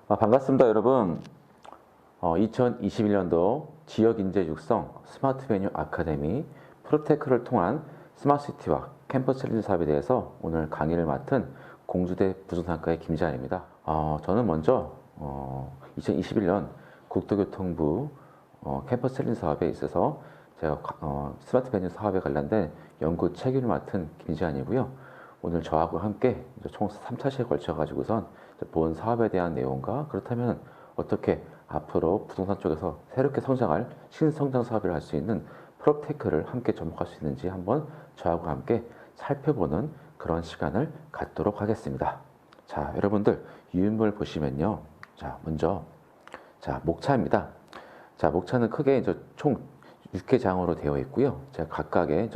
반갑습니다, 여러분. 2021년도 지역인재 육성 스마트 베뉴 아카데미 프로테크를 통한 스마트시티와 캠퍼스 챌린지 사업에 대해서 오늘 강의를 맡은 공주대 부동산과의 김재환입니다. 저는 먼저 2021년 국토교통부 캠퍼스 챌린지 사업에 있어서 제가 스마트 베뉴 사업에 관련된 연구 책임을 맡은 김재환이고요. 오늘 저하고 함께 총 3차시에 걸쳐가지고선 본 사업에 대한 내용과 그렇다면 어떻게 앞으로 부동산 쪽에서 새롭게 성장할 신성장 사업을 할 수 있는 프로테크를 함께 접목할 수 있는지 한번 저하고 함께 살펴보는 그런 시간을 갖도록 하겠습니다. 자, 여러분들 유인물 보시면요. 자, 먼저 목차입니다. 자, 목차는 크게 총 6개장으로 되어 있고요. 제가 각각의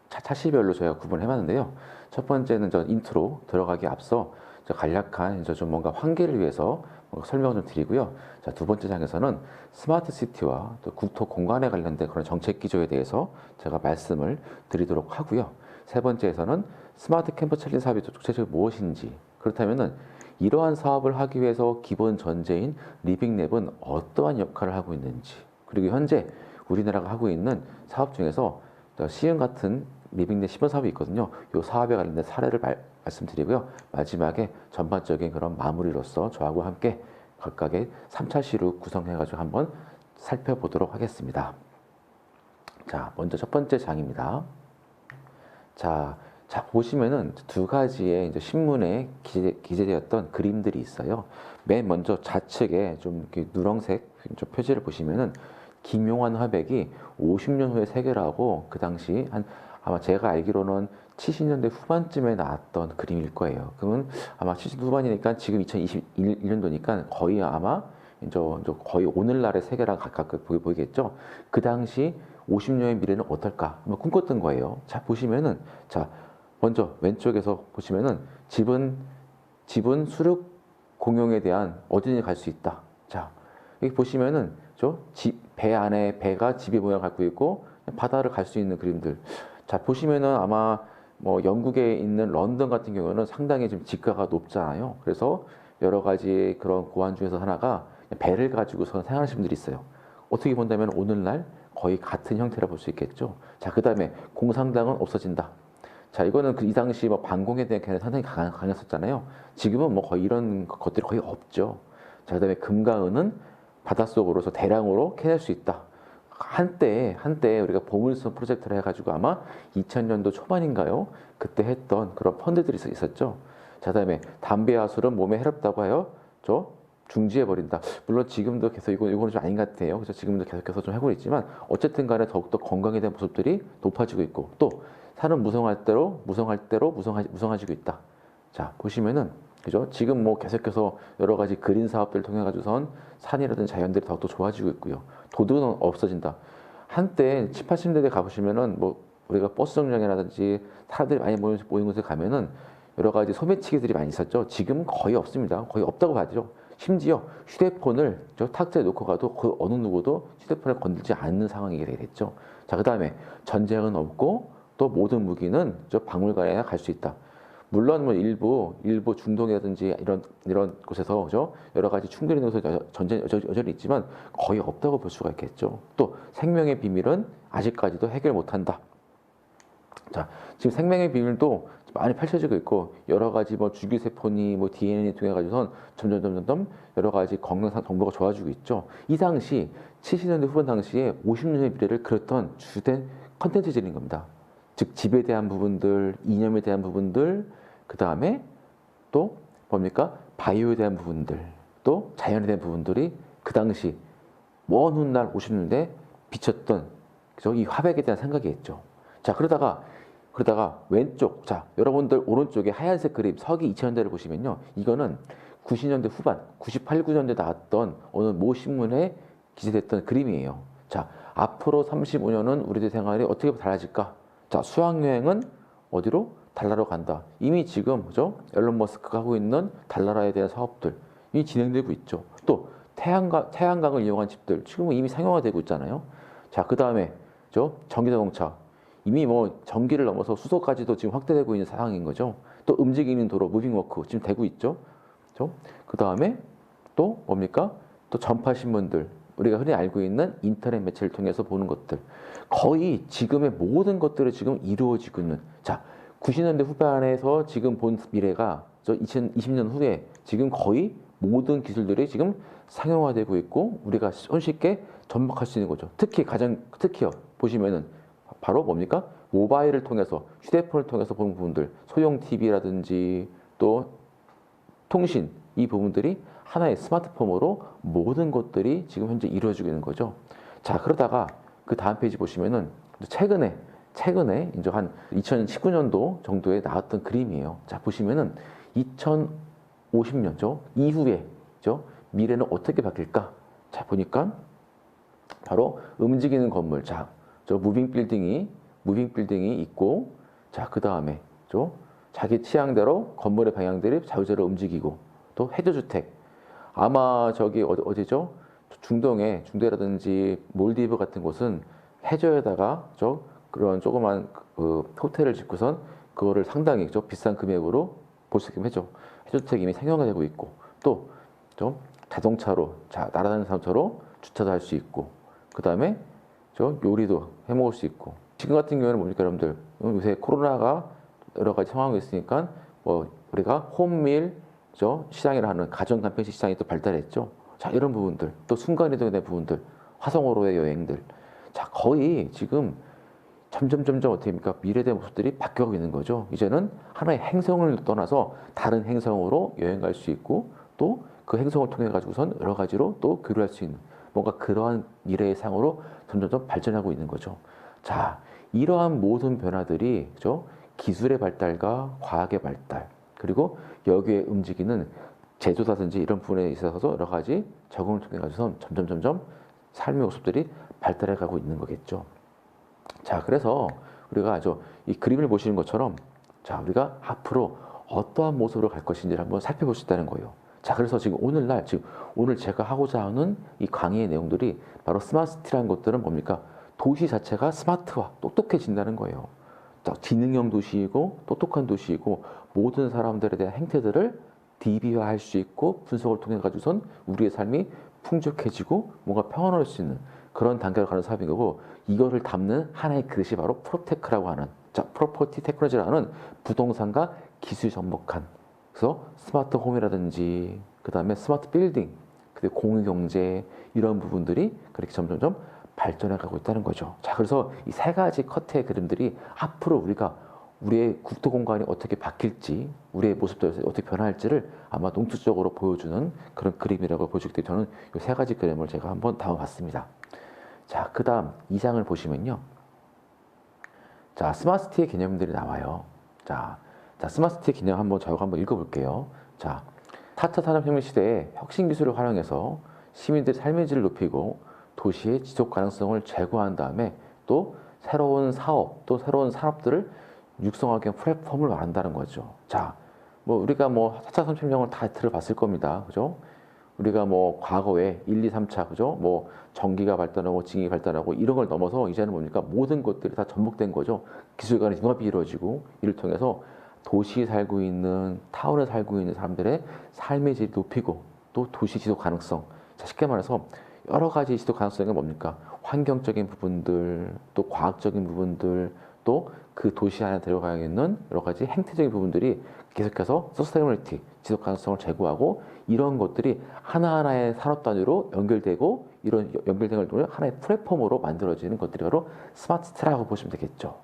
차시별로 저희가 구분해 봤는데요. 첫 번째는 인트로 들어가기 앞서 간략한 좀 뭔가 환기를 위해서 뭔가 설명을 좀 드리고요. 자, 두 번째 장에서는 스마트 시티와 또 국토 공간에 관련된 그런 정책 기조에 대해서 제가 말씀을 드리도록 하고요. 세 번째에서는 스마트 캠퍼스 챌린지 사업이 구체적으로 무엇인지, 그렇다면은 이러한 사업을 하기 위해서 기본 전제인 리빙랩은 어떠한 역할을 하고 있는지, 그리고 현재 우리나라가 하고 있는 사업 중에서 시흥 같은 리빙랩 시범 사업이 있거든요. 이 사업에 관련된 사례를 말씀드리고요. 마지막에 전반적인 그런 마무리로서 저하고 함께 각각의 3차 시로 구성해가지고 한번 살펴보도록 하겠습니다. 자, 먼저 첫 번째 장입니다. 자, 보시면은 두 가지의 신문에 기재되었던 그림들이 있어요. 맨 먼저 좌측에 좀 이렇게 누렁색 좀 표지를 보시면은 김용환 화백이 50년 후에 세계라고 그 당시 아마 제가 알기로는 70년대 후반쯤에 나왔던 그림일 거예요. 그러면 아마 70년대 후반이니까 지금 2021년도니까 거의 아마 거의 오늘날의 세계랑 가깝게 보이겠죠. 그 당시 50년의 미래는 어떨까? 꿈꿨던 거예요. 자, 보시면은 자, 먼저 왼쪽에서 보시면은 집은 수륙 공용에 대한 어디든지 갈 수 있다. 자, 여기 보시면은 배 안에 배가 집의 모양을 갖고 있고 바다를 갈 수 있는 그림들. 자, 보시면은 아마 영국에 있는 런던 같은 경우는 상당히 지금 지가가 높잖아요. 그래서 여러 가지 그런 고안 중에서 하나가 배를 가지고서 생활하시는 분들이 있어요. 어떻게 본다면 오늘날 거의 같은 형태라 볼 수 있겠죠. 자, 그 다음에 공산당은 없어진다. 자, 이거는 이 당시 반공에 대한 개념이 상당히 강했었잖아요. 지금은 거의 이런 것들이 거의 없죠. 자, 그 다음에 금과 은은 바닷속으로서 대량으로 캐낼 수 있다. 한때 우리가 보물선 프로젝트를 해가지고 아마 2000년도 초반인가요? 그때 했던 그런 펀드들이 있었죠. 자, 그다음에 담배와 술은 몸에 해롭다고 하여 중지해버린다. 물론 지금도 계속 이거는 좀 아닌 것 같아요. 그래서 지금도 계속해서 좀 하고 있지만 어쨌든 간에 더욱더 건강에 대한 모습들이 높아지고 있고 또 산은 무성해지고 있다. 자, 보시면은 그죠? 지금 계속해서 여러 가지 그린 사업들을 통해 가지고선 산이라든지 자연들이 더욱더 좋아지고 있고요. 도둑은 없어진다. 한때 7, 80년대 가보시면은 우리가 버스 정류장이라든지 사람들이 많이 모이는 곳에 가면은 여러 가지 소매치기들이 많이 있었죠. 지금은 거의 없습니다. 거의 없다고 봐야죠. 심지어 휴대폰을 탁자에 놓고 가도 그 어느 누구도 휴대폰을 건들지 않는 상황이 되겠죠. 자, 그 다음에 전쟁은 없고 또 모든 무기는 박물관에 갈 수 있다. 물론 일부 중동이라든지 이런 곳에서 여러 가지 충돌이 있는 곳에 전쟁이 여전히 있지만 거의 없다고 볼 수가 있겠죠. 또 생명의 비밀은 아직까지도 해결 못한다. 자, 지금 생명의 비밀도 많이 펼쳐지고 있고 여러 가지 주기세포니 DNA 통해 가지고선 점점 여러 가지 건강상 정보가 좋아지고 있죠. 이 당시 70년대 후반 당시에 50년의 미래를 그렸던 주된 컨텐츠들인 겁니다. 즉 집에 대한 부분들, 이념에 대한 부분들, 그 다음에 또 뭡니까? 바이오에 대한 부분들, 또 자연에 대한 부분들이 그 당시 먼 훗날 50년대 비쳤던 이 화백에 대한 생각이었죠. 자, 그러다가 왼쪽, 자, 여러분들 오른쪽에 하얀색 그림 서기 2000년대를 보시면요. 이거는 90년대 후반, 98, 9년대 나왔던 어느 모 신문에 기재됐던 그림이에요. 자, 앞으로 35년은 우리들 생활이 어떻게 달라질까? 자, 수학여행은 어디로? 달나라로 간다. 이미 지금 앨런 머스크가 하고 있는 달나라에 대한 사업들 이미 진행되고 있죠. 또 태양광을 이용한 집들 지금은 이미 상용화되고 있잖아요. 자, 그 다음에 전기자동차 이미 전기를 넘어서 수소까지도 지금 확대되고 있는 상황인 거죠. 또 움직이는 도로 무빙워크 지금 되고 있죠. 그 다음에 또 뭡니까? 또 전파 신문들, 우리가 흔히 알고 있는 인터넷 매체를 통해서 보는 것들, 거의 지금의 모든 것들이 지금 이루어지고 있는, 자, 90년대 후반에서 지금 본 미래가 저 2020년 후에 지금 거의 모든 기술들이 지금 상용화되고 있고 우리가 손쉽게 접목할 수 있는 거죠. 특히요 보시면은 바로 뭡니까? 모바일을 통해서, 휴대폰을 통해서 보는 부분들, 소형 TV라든지 또 통신, 이 부분들이 하나의 스마트폰으로 모든 것들이 지금 현재 이루어지고 있는 거죠. 자, 그러다가 그 다음 페이지 보시면은 최근에 이제 한 2019년도 정도에 나왔던 그림이에요. 자, 보시면은 2050년죠. 이후에 미래는 어떻게 바뀔까? 자, 보니까 바로 움직이는 건물. 자, 저 무빙 빌딩이 있고, 자, 그 다음에 자기 취향대로 건물의 방향들이 자유자재로 움직이고, 또 해저주택. 아마 저기 어디죠? 중도라든지 몰디브 같은 곳은 해저에다가 그런 조그만 그 호텔을 짓고선 그거를 상당히 비싼 금액으로 볼 수 있게 해줘. 해저주택이 이미 상용화되고 있고, 또 자동차로 날아다니는 사람처럼 주차도 할 수 있고, 그 다음에 요리도 해 먹을 수 있고. 지금 같은 경우에는 뭡니까 여러분들, 요새 코로나가 여러 가지 상황이 있으니까 뭐 우리가 홈밀 시장이라 하는 가정 간편식 시장이 또 발달했죠. 자, 이런 부분들, 또 순간이동에 대한 부분들, 화성으로의 여행들, 자, 거의 지금 점점 어떻게 됩니까? 미래의 모습들이 바뀌어가고 있는 거죠. 이제는 하나의 행성을 떠나서 다른 행성으로 여행 갈 수 있고, 또 그 행성을 통해 가지고선 여러 가지로 또 교류할 수 있는 뭔가 그러한 미래의 상으로 점점 발전하고 있는 거죠. 자, 이러한 모든 변화들이 기술의 발달과 과학의 발달, 그리고 여기에 움직이는 제조라든지 이런 부분에 있어서 여러 가지 적응을 통해 가지고서 점점 삶의 모습들이 발달해 가고 있는 거겠죠. 자, 그래서 우리가 이 그림을 보시는 것처럼, 자, 우리가 앞으로 어떠한 모습으로 갈 것인지를 한번 살펴볼 수 있다는 거예요. 자, 그래서 지금 오늘 제가 하고자 하는 이 강의의 내용들이 바로 스마트시티라는 것들은 뭡니까? 도시 자체가 스마트화, 똑똑해진다는 거예요. 지능형 도시이고 똑똑한 도시이고 모든 사람들에 대한 행태들을 DB화할 수 있고 분석을 통해 가지고선 우리의 삶이 풍족해지고 뭔가 평안할 수 있는 그런 단계로 가는 사업인 거고, 이거를 담는 하나의 그릇이 바로 프로테크라고 하는, 프로퍼티 테크놀로지라는 부동산과 기술 접목한, 그래서 스마트 홈이라든지 그 다음에 스마트 빌딩, 그리고 공유경제, 이런 부분들이 그렇게 점점 발전해 가고 있다는 거죠. 자, 그래서 이 세 가지 컷의 그림들이 앞으로 우리의 국토 공간이 어떻게 바뀔지, 우리의 모습들이 어떻게 변화할지를 아마 농투적으로 보여주는 그런 그림이라고 보시기 때문에 저는 이 세 가지 그림을 제가 한번 담아봤습니다. 자, 그 다음 이 장을 보시면요. 자, 스마트시티의 개념들이 나와요. 자, 스마트시티의 개념 저희가 한번 읽어볼게요. 자, 4차 산업혁명 시대에 혁신 기술을 활용해서 시민들의 삶의 질을 높이고 도시의 지속 가능성을 제고한 다음에 또 새로운 사업, 또 새로운 산업들을 육성하기 위한 플랫폼을 말한다는 거죠. 자, 우리가 4차 산업혁명을 다 들어봤을 겁니다. 그죠? 우리가 과거에 1, 2, 3차, 그죠? 전기가 발달하고 증기 발달하고 이런 걸 넘어서 이제는 뭡니까? 모든 것들이 다 접목된 거죠. 기술 간의 융합이 이루어지고, 이를 통해서 도시에 살고 있는, 타운에 살고 있는 사람들의 삶의 질을 높이고, 또 도시 지속 가능성. 자, 쉽게 말해서 여러 가지 지속 가능성이 뭡니까? 환경적인 부분들, 또 과학적인 부분들, 또 그 도시 안에 들어가야겠는 여러 가지 행태적인 부분들이 계속해서 서스테이너빌리티, 지속 가능성을 제고하고, 이런 것들이 하나하나의 산업 단위로 연결되고, 이런 연결된 걸 통해 하나의 플랫폼으로 만들어지는 것들이 바로 스마트시티라고 보시면 되겠죠.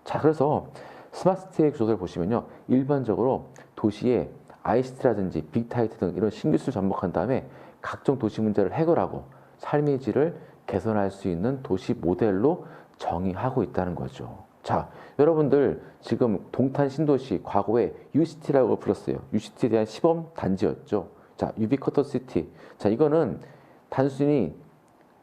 자, 그래서 스마트시티의 구조를 보시면요, 일반적으로 도시에 ICT라든지 빅데이터 등 이런 신기술을 접목한 다음에 각종 도시 문제를 해결하고 삶의 질을 개선할 수 있는 도시 모델로 정의하고 있다는 거죠. 자, 여러분들 지금 동탄 신도시 과거에 UCT라고 불렀어요. UCT에 대한 시범 단지였죠. 자, 유비쿼터스 시티. 자, 이거는 단순히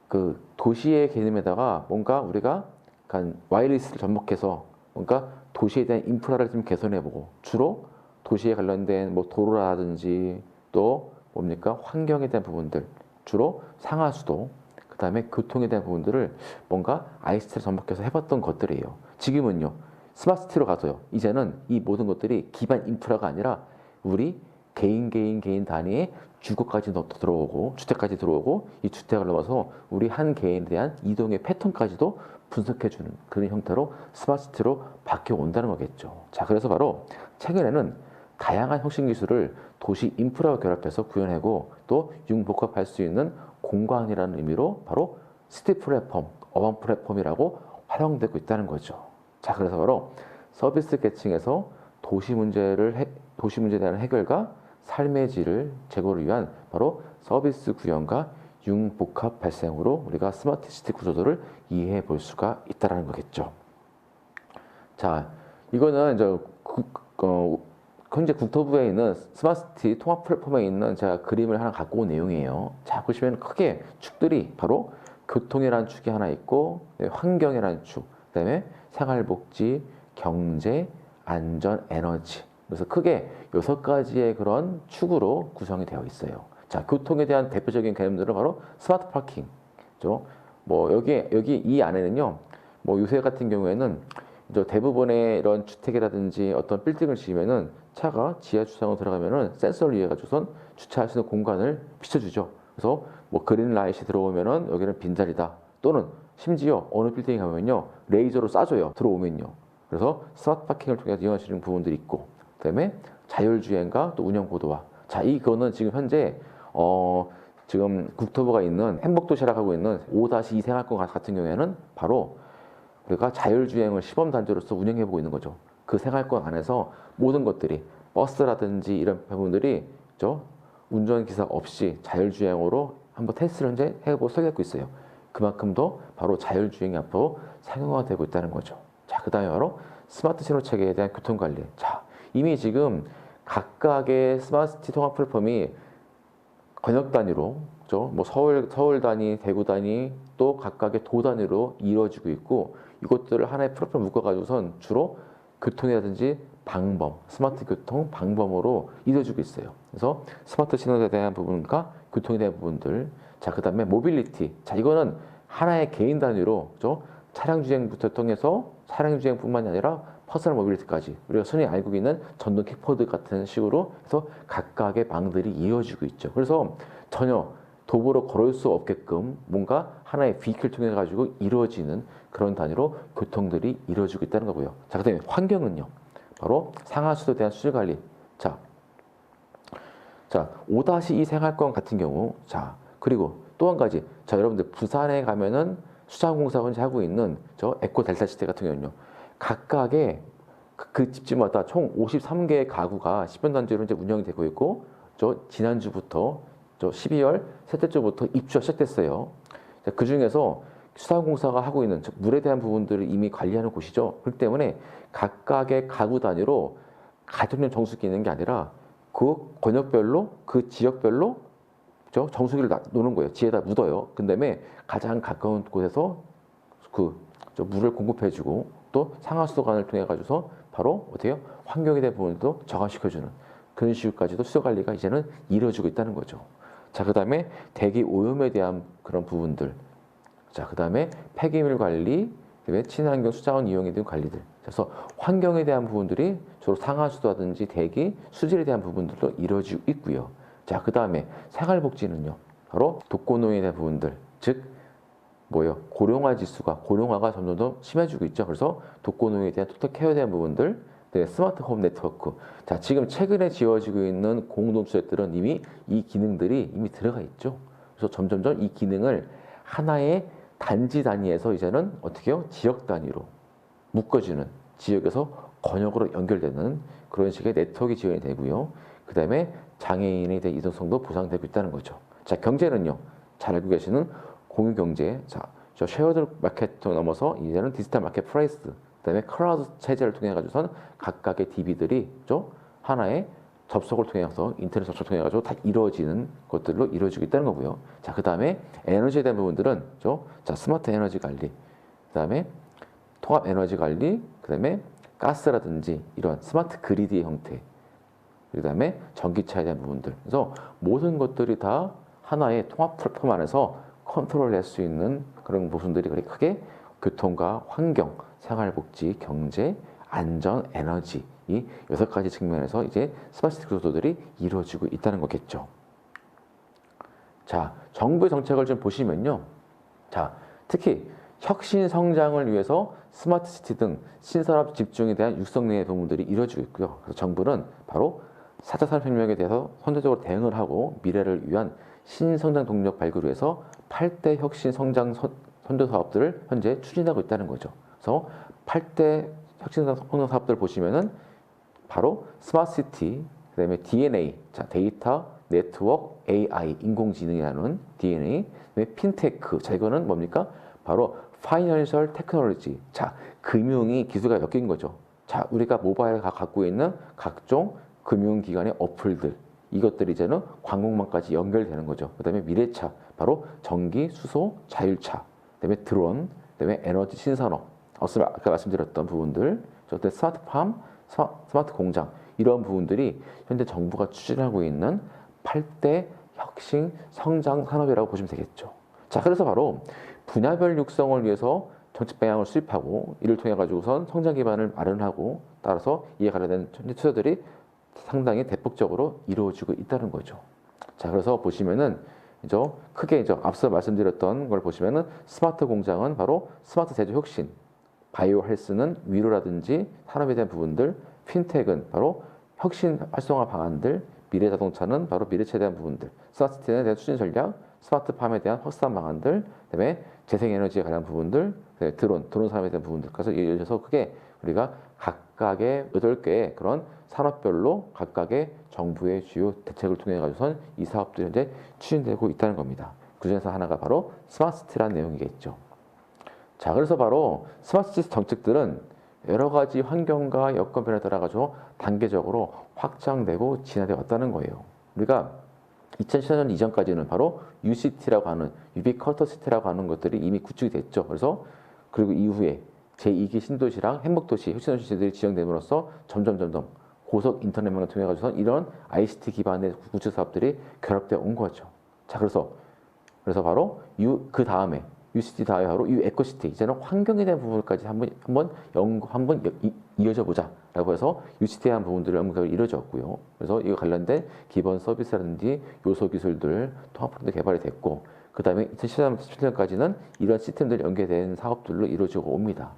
그 도시의 개념에다가 뭔가 우리가 약간 와이어리스를 접목해서 뭔가 도시에 대한 인프라를 좀 개선해보고, 주로 도시에 관련된 도로라든지 또 뭡니까? 환경에 대한 부분들, 주로 상하수도, 그 다음에 교통에 대한 부분들을 뭔가 ICT를 접목해서 해봤던 것들이에요. 지금은요, 스마트시티로 가서요, 이제는 이 모든 것들이 기반 인프라가 아니라 우리 개인 단위의 주거까지 들어오고 주택까지 들어오고 이 주택을 넘어서 우리 한 개인에 대한 이동의 패턴까지도 분석해주는 그런 형태로 스마트시티로 바뀌어 온다는 거겠죠. 자, 그래서 바로 최근에는 다양한 혁신 기술을 도시 인프라와 결합해서 구현하고 또 융복합할 수 있는 공간이라는 의미로 바로 시티 플랫폼, 어반 플랫폼이라고 활용되고 있다는 거죠. 자, 그래서 바로 서비스 계층에서 도시 문제에 대한 해결과 삶의 질을 제고를 위한 바로 서비스 구현과 융복합 발생으로 우리가 스마트 시티 구조도를 이해해 볼 수가 있다는 거겠죠. 자, 이거는 현재 국토부에 있는 스마트시티 통합 플랫폼에 있는 제가 그림을 하나 갖고 온 내용이에요. 자, 보시면 크게 축들이 바로 교통이라는 축이 하나 있고, 환경이라는 축, 그다음에 생활복지, 경제, 안전, 에너지. 그래서 크게 6가지의 그런 축으로 구성이 되어 있어요. 자, 교통에 대한 대표적인 개념들은 바로 스마트 파킹. 뭐 여기 이 안에는요. 뭐 요새 같은 경우에는 대부분의 이런 주택이라든지 어떤 빌딩을 지으면은 차가 지하 주차장으로 들어가면은 센서를 이용해 가지고선 주차할 수 있는 공간을 비춰주죠. 그래서 뭐 그린 라이트이 들어오면은 여기는 빈자리다. 또는 심지어 어느 빌딩에 가면요 레이저로 쏴줘요. 들어오면요. 그래서 스마트 파킹을 통해 이용하시는 부분들이 있고, 그다음에 자율주행과 또 운영 고도화. 자, 이거는 지금 현재 지금 국토부가 있는 행복도시라고 하고 있는 5-2 생활권 같은 경우에는 바로 우리가 자율주행을 시범 단지로서 운영해보고 있는 거죠. 그 생활권 안에서 모든 것들이 버스라든지 이런 부분들이 운전기사 없이 자율주행으로 한번 테스트를 현재 해보고 설계하고 있어요. 그만큼 더 바로 자율주행이 앞으로 상용화되고 있다는 거죠. 자, 그 다음에 바로 스마트 신호체계에 대한 교통관리. 자, 이미 지금 각각의 스마트시티 통합 플랫폼이 권역 단위로, 뭐 서울 단위, 대구 단위, 또 각각의 도 단위로 이루어지고 있고, 이것들을 하나의 플랫폼 묶어가지고선 주로 교통이라든지 방범, 스마트 교통 방범으로 이루어지고 있어요. 그래서 스마트 신호에 대한 부분과 교통에 대한 부분들. 자, 그 다음에 모빌리티. 자, 이거는 하나의 개인 단위로, 차량 주행부터 통해서 차량 주행뿐만이 아니라 퍼스널 모빌리티까지 우리가 흔히 알고 있는 전동 킥보드 같은 식으로 해서 각각의 방들이 이어지고 있죠. 그래서 전혀 도보로 걸을 수 없게끔 뭔가 하나의 비키를 통해 가지고 이루어지는 그런 단위로 교통들이 이루어지고 있다는 거고요. 자, 그다음에 환경은요. 바로 상하수도에 대한 수질 관리. 자, 5-2 생활권 같은 경우, 자, 그리고 또 한 가지. 자, 여러분들 부산에 가면은 수자원공사가 현재 하고 있는 에코 델타 시티 같은 경우는요. 각각의 그 집집마다 총 53개의 가구가 10년 단지로 이제 운영이 되고 있고, 지난주부터 12월 셋째 주부터 입주가 시작됐어요. 그 중에서 수자원공사가 하고 있는 물에 대한 부분들을 이미 관리하는 곳이죠. 그렇기 때문에 각각의 가구 단위로 가정용 정수기 있는 게 아니라 그 권역별로 그 지역별로 정수기를 놓는 거예요. 지에다 묻어요. 그 다음에 가장 가까운 곳에서 물을 공급해주고 또 상하수도관을 통해 가지고서 바로 어때요? 환경에 대한 부분도 저감시켜주는 그런 식으로까지도 수도 관리가 이제는 이루어지고 있다는 거죠. 자, 그 다음에 대기 오염에 대한 그런 부분들. 자, 그 다음에 폐기물 관리, 그다음에 친환경 수자원 이용에 대한 관리들. 그래서 환경에 대한 부분들이 주로 상하수도라든지 대기, 수질에 대한 부분들도 이루어지고 있고요. 자, 그 다음에 생활복지는요. 바로 독거노인에 대한 부분들. 즉, 고령화가 점점 더 심해지고 있죠. 그래서 독거노인에 대한 토탈 케어에 대한 부분들, 스마트 홈 네트워크. 자, 지금 최근에 지어지고 있는 공동주택들은 이미 이 기능들이 이미 들어가 있죠. 그래서 점점점 이 기능을 하나의 단지 단위에서 이제는 어떻게 해요? 지역 단위로 묶어주는, 지역에서 권역으로 연결되는 그런 식의 네트워크 지원이 되고요. 그 다음에 장애인에 대한 이동성도 보장되고 있다는 거죠. 자, 경제는요. 잘 알고 계시는 공유경제, 자, 쉐어드 마켓을 넘어서 이제는 디지털 마켓 프라이스, 그다음에 클라우드 체제를 통해 가지고선 각각의 DB들이 하나의 접속을 통해서 인터넷 접속을 통해 가지고 다 이루어지는 것들로 이루어지고 있다는 거고요. 자, 그다음에 에너지에 대한 부분들은 자, 스마트 에너지 관리, 그다음에 통합 에너지 관리, 그다음에 가스라든지 이런 스마트 그리드의 형태, 그다음에 전기차에 대한 부분들. 그래서 모든 것들이 다 하나의 통합 플랫폼 안에서 컨트롤할 수 있는 그런 부분들이 그렇게 크게 교통과 환경, 생활복지, 경제, 안전, 에너지 이 6가지 측면에서 이제 스마트 시티 구조들이 이루어지고 있다는 거겠죠. 자, 정부의 정책을 좀 보시면요. 자, 특히 혁신 성장을 위해서 스마트 시티 등 신산업 집중에 대한 육성의 부분들이 이루어지고 있고요. 그래서 정부는 바로 4차 산업혁명에 대해서 선제적으로 대응을 하고 미래를 위한 신성장 동력 발굴을 위해서 8대 혁신 성장 선도 사업들을 현재 추진하고 있다는 거죠. 그래서 8대 혁신 성장 사업들을 보시면은 바로 스마트 시티, 그다음에 DNA, 자, 데이터, 네트워크, AI, 인공지능이라는 DNA, 그다음에 핀테크, 자, 이거는 뭡니까? 바로 파이낸셜 테크놀로지, 자, 금융이 기술과 엮인 거죠. 자, 우리가 모바일에 갖고 있는 각종 금융기관의 어플들, 이것들이 이제는 광공망까지 연결되는 거죠. 그다음에 미래차, 바로 전기, 수소, 자율차, 그다음에 드론, 그다음에 에너지 신산업, 아까 말씀드렸던 부분들, 그다음에 스마트팜, 스마트 공장, 이런 부분들이 현재 정부가 추진하고 있는 8대 혁신 성장 산업이라고 보시면 되겠죠. 자, 그래서 바로 분야별 육성을 위해서 정책 방향을 수립하고 이를 통해 가지고선 성장 기반을 마련하고 따라서 이에 관련된 현재 투자들이 상당히 대폭적으로 이루어지고 있다는 거죠. 자, 그래서 보시면은 이제 크게 이제 앞서 말씀드렸던 걸 보시면은 스마트 공장은 바로 스마트 제조 혁신, 바이오 헬스는 위로라든지 산업에 대한 부분들, 핀텍은 바로 혁신 활성화 방안들, 미래 자동차는 바로 미래차에 대한 부분들, 스마트 시티에 대한 추진 전략, 스마트팜에 대한 확산 방안들, 그다음에 재생에너지에 관한 부분들, 드론 산업에 대한 부분들까지 이어져서 크게 우리가 각각의 8개의 그런 산업별로 각각의 정부의 주요 대책을 통해 가지고선 이 사업들이 현재 추진되고 있다는 겁니다. 그중에서 하나가 바로 스마트 시티라는 내용이겠죠. 자, 그래서 바로 스마트 시티 정책들은 여러 가지 환경과 여건 변화에 따라 가지고 단계적으로 확장되고 진화되어 왔다는 거예요. 우리가 2014년 이전까지는 바로 UCT라고 하는 유비쿼터시티라고 하는 것들이 이미 구축이 됐죠. 그래서 그리고 이후에 제2기 신도시랑 행복도시, 혁신도시들이 지정됨으로써 점점 고속 인터넷망을 통해 가지고 이런 ICT 기반의 구축 사업들이 결합되어 온 거죠. 자, 그래서 바로 그 다음에 UCT 다음에 바로 이 에코시티, 이제는 환경에 대한 부분까지 한번 이어져 보자라고 해서 UCT에 대한 부분들을 연구가 이루어졌고요. 그래서 이거 관련된 기본 서비스라든지 요소 기술들 통합프로도 개발이 됐고, 그 다음에 2017년까지는 이런 시스템들 연계된 사업들로 이루어지고 옵니다.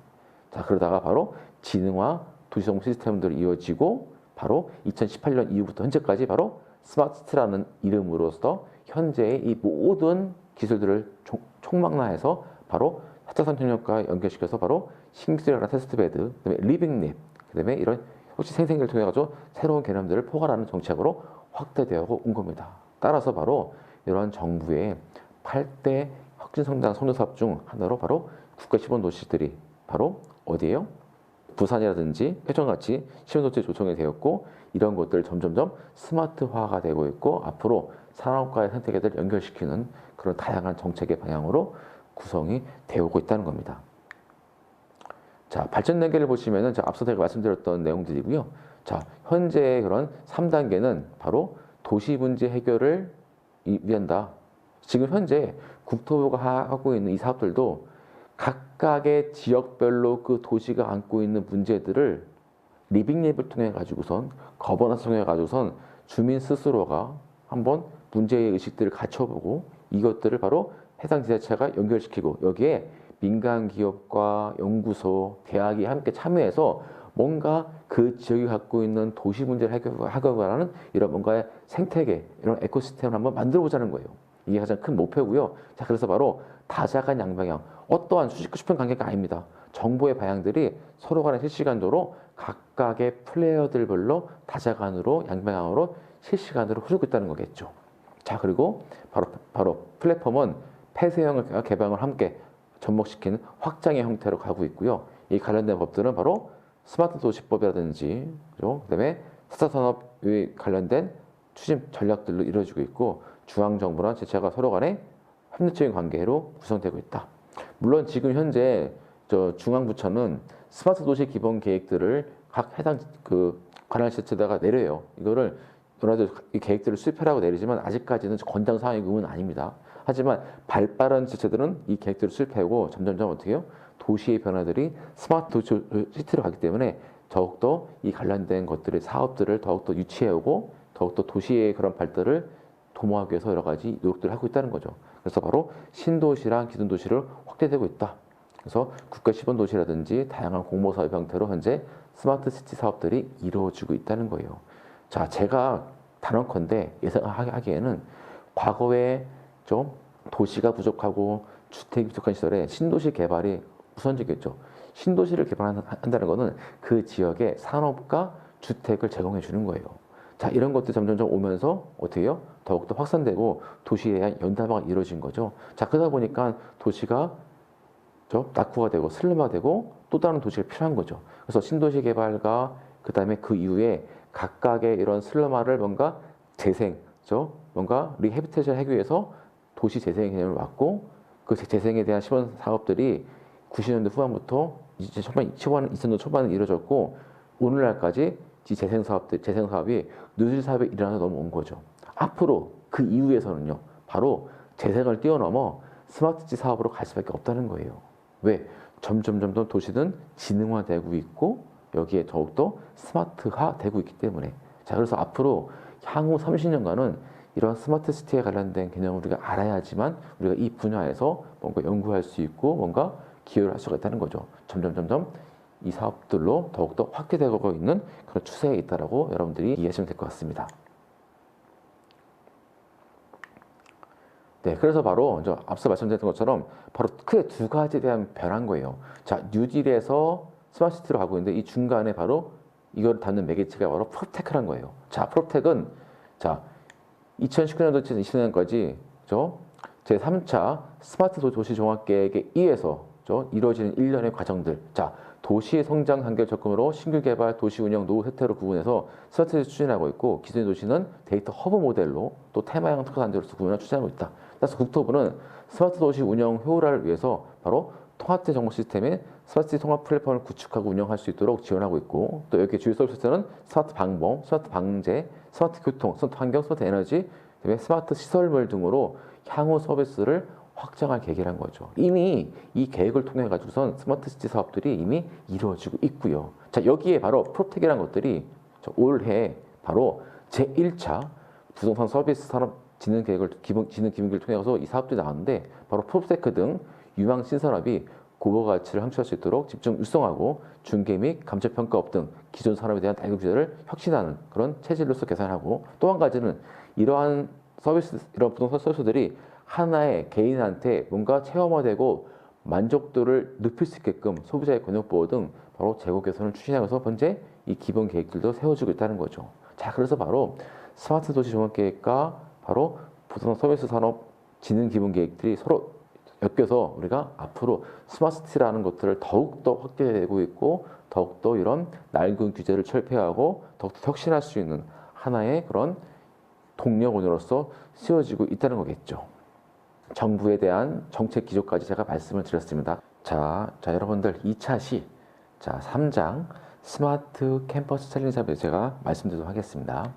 자, 그러다가 바로 지능화 도시정 시스템들이 이루어지고 바로 2018년 이후부터 현재까지 바로 스마트시티라는 이름으로서 현재의 이 모든 기술들을 총망라해서 바로 4차 산업혁명과 연결시켜서 바로 신기술이라는 테스트베드, 그다음에 리빙랩, 그다음에 이런 혹시 생생기를 통해 가지고 새로운 개념들을 포괄하는 정책으로 확대되어 온 겁니다. 따라서 바로 이러한 정부의 8대 혁신성장 선도사업 중 하나로 바로 국가 시범도시들이 바로 어디예요? 부산이라든지 회전같이 시범도시에 조성이 되었고, 이런 것들 점점점 스마트화가 되고 있고 앞으로 산업과의 선택을 연결시키는 그런 다양한 정책의 방향으로 구성이 되어오고 있다는 겁니다. 자, 발전 단계를 보시면은 앞서 제가 말씀드렸던 내용들이고요. 자, 현재 그런 3단계는 바로 도시 문제 해결을 위한다. 지금 현재 국토부가 하고 있는 이 사업들도 각각의 지역별로 그 도시가 안고 있는 문제들을 리빙랩을 통해 가지고선 거버넌스 통해 가지고선 주민 스스로가 한번 문제의 의식들을 갖춰보고 이것들을 바로 해당 지자체가 연결시키고 여기에 민간 기업과 연구소, 대학이 함께 참여해서 뭔가 그 지역이 갖고 있는 도시 문제를 해결하는 이런 뭔가의 생태계, 이런 에코시스템을 한번 만들어 보자는 거예요. 이게 가장 큰 목표고요. 자, 그래서 바로 다자간 양방향, 어떠한 수직구 싶은 관계가 아닙니다. 정보의 방향들이 서로 간에 실시간적으로 각각의 플레이어들별로 다자간으로 양방향으로 실시간으로 흐르고 있다는 거겠죠. 자, 그리고 바로 플랫폼은 폐쇄형을 개방을 함께 접목시키는 확장의 형태로 가고 있고요. 이 관련된 법들은 바로 스마트 도시법이라든지, 그다음에 4차 산업에 관련된 추진 전략들로 이루어지고 있고, 중앙정부랑 지자체가 서로 간에 협력적인 관계로 구성되고 있다. 물론 지금 현재 중앙부처는 스마트 도시 기본 계획들을 각 해당 관할 지자체에다가 내려요. 이거를 이 계획들을 수립하라고 내리지만 아직까지는 권장 사항은 아닙니다. 하지만 발빠른 지자체들은 이 계획들을 수립하고 점점점 어떻게 해요? 도시의 변화들이 스마트 도시 시티로 가기 때문에 더욱더 이 관련된 것들의 사업들을 더욱더 유치해오고 더욱더 도시의 그런 발달을 도모하기 위해서 여러 가지 노력들을 하고 있다는 거죠. 그래서 바로 신도시랑 기존도시를 확대되고 있다. 그래서 국가 시범도시라든지 다양한 공모사업 형태로 현재 스마트 시티 사업들이 이루어지고 있다는 거예요. 자, 제가 단언컨대 예상하기에는 과거에 좀 도시가 부족하고 주택이 부족한 시절에 신도시 개발이 우선적이었죠. 신도시를 개발한다는 것은 그 지역의 산업과 주택을 제공해 주는 거예요. 자, 이런 것들이 점점 오면서 어떻게 해요? 더욱더 확산되고 도시에 대한 연담화가 이루어진 거죠. 자, 그러다 보니까 도시가 낙후가 되고 슬럼화되고 또 다른 도시가 필요한 거죠. 그래서 신도시 개발과 그다음에 그 이후에 각각의 이런 슬럼화를 뭔가 재생, 뭔가 리해비테이션 하기 위해서 도시 재생 개념을 왔고 그 재생에 대한 시범 사업들이 90년대 후반부터 이제 2000년 초반에 이루어졌고 오늘날까지 이 재생 사업이 누질 사업이 일어나서 넘어온 거죠. 앞으로 그 이후에서는요, 바로 재생을 뛰어넘어 스마트시티 사업으로 갈 수밖에 없다는 거예요. 왜? 점점 도시는 지능화되고 있고 여기에 더욱더 스마트화되고 있기 때문에. 자, 그래서 앞으로 향후 30년간은 이런 스마트 시티에 관련된 개념을 우리가 알아야지만 우리가 이 분야에서 뭔가 연구할 수 있고 뭔가 기여를 할 수가 있다는 거죠. 점점 이 사업들로 더욱더 확대되고 있는 그런 추세에 있다라고 여러분들이 이해하시면 될 것 같습니다. 네, 그래서 바로 앞서 말씀드렸던 것처럼 바로 크게 두 가지에 대한 변화인 거예요. 자, 뉴딜에서 스마트시티로 가고 있는데 이 중간에 바로 이걸 담는 매개체가 바로 프롭테크라는 거예요. 자, 프롭텍은 자 2019년도 2020년까지 제3차 스마트 도시 종합계획에 의해서 이루어지는 일련의 과정들. 자, 도시의 성장 단계 접근으로 신규 개발, 도시 운영, 노후 혜택으로 구분해서 스마트를 추진하고 있고 기존의 도시는 데이터 허브 모델로 또 테마형 특화 단지로서 구분을 추진하고 있다. 따라서 국토부는 스마트 도시 운영 효율화를 위해서 바로 통합된 정보 시스템에 스마트 통합 플랫폼을 구축하고 운영할 수 있도록 지원하고 있고 또 여기 주요 서비스는 스마트 방범, 스마트 방제, 스마트 교통, 스마트 환경, 스마트 에너지, 그다음에 스마트 시설물 등으로 향후 서비스를 확장할 계획이란 거죠. 이미 이 계획을 통해 가지고선 스마트 시티 사업들이 이미 이루어지고 있고요. 자, 여기에 바로 프롭텍이라는 것들이 올해 바로 제1차 부동산 서비스 산업 진흥 계획을 진흥 기획을 통해서 이 사업들이 나왔는데 바로 프롭테크 등 유망 신산업이 고도 가치를 창출할 수 있도록 집중 육성하고 중개 및 감정 평가업 등 기존 산업에 대한 달격 규제를 혁신하는 그런 체질로서 개선하고 또 한 가지는 이러한 부동산 서비스들이 하나의 개인한테 뭔가 체험화되고 만족도를 높일 수 있게끔 소비자의 권역 보호 등 바로 재고 개선을 추진하면서 현재 이 기본 계획들도 세워지고 있다는 거죠. 자, 그래서 바로 스마트 도시 종합 계획과 바로 부동산 서비스 산업 진흥 기본 계획들이 서로 엮여서 우리가 앞으로 스마트시티라는 것들을 더욱더 확대되고 있고 더욱더 이런 낡은 규제를 철폐하고 더욱더 혁신할 수 있는 하나의 그런 동력원으로서 세워지고 있다는 거겠죠. 정부에 대한 정책 기조까지 제가 말씀을 드렸습니다. 자, 여러분들 2차 시, 3장 스마트 캠퍼스 챌린지 사업에 제가 말씀드리도록 하겠습니다.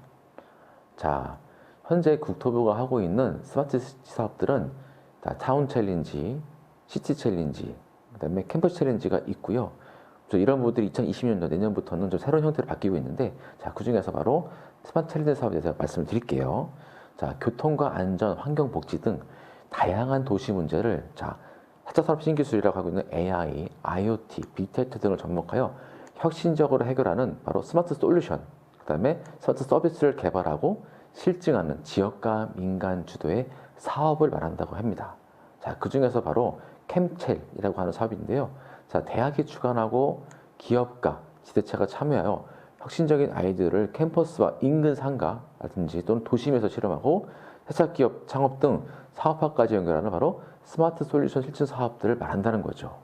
자, 현재 국토부가 하고 있는 스마트 시티 사업들은 타운 챌린지, 시티 챌린지, 그다음에 캠퍼스 챌린지가 있고요. 이런 부분들이 2020년도 내년부터는 좀 새로운 형태로 바뀌고 있는데, 자, 그 중에서 바로 스마트 챌린지 사업에 대해서 말씀을 드릴게요. 자, 교통과 안전, 환경, 복지 등 다양한 도시 문제를 4차 산업 신기술이라고 하고 있는 AI, IoT, 빅데이터 등을 접목하여 혁신적으로 해결하는 바로 스마트 솔루션, 그다음에 스마트 서비스를 개발하고 실증하는 지역과 민간 주도의 사업을 말한다고 합니다. 자, 그 중에서 바로 캠첼이라고 하는 사업인데요. 자, 대학이 주관하고 기업가, 지자체가 참여하여 혁신적인 아이디어를 캠퍼스와 인근 상가라든지 또는 도심에서 실험하고 회사 기업 창업 등 사업화까지 연결하는 바로 스마트 솔루션 실증 사업들을 말한다는 거죠.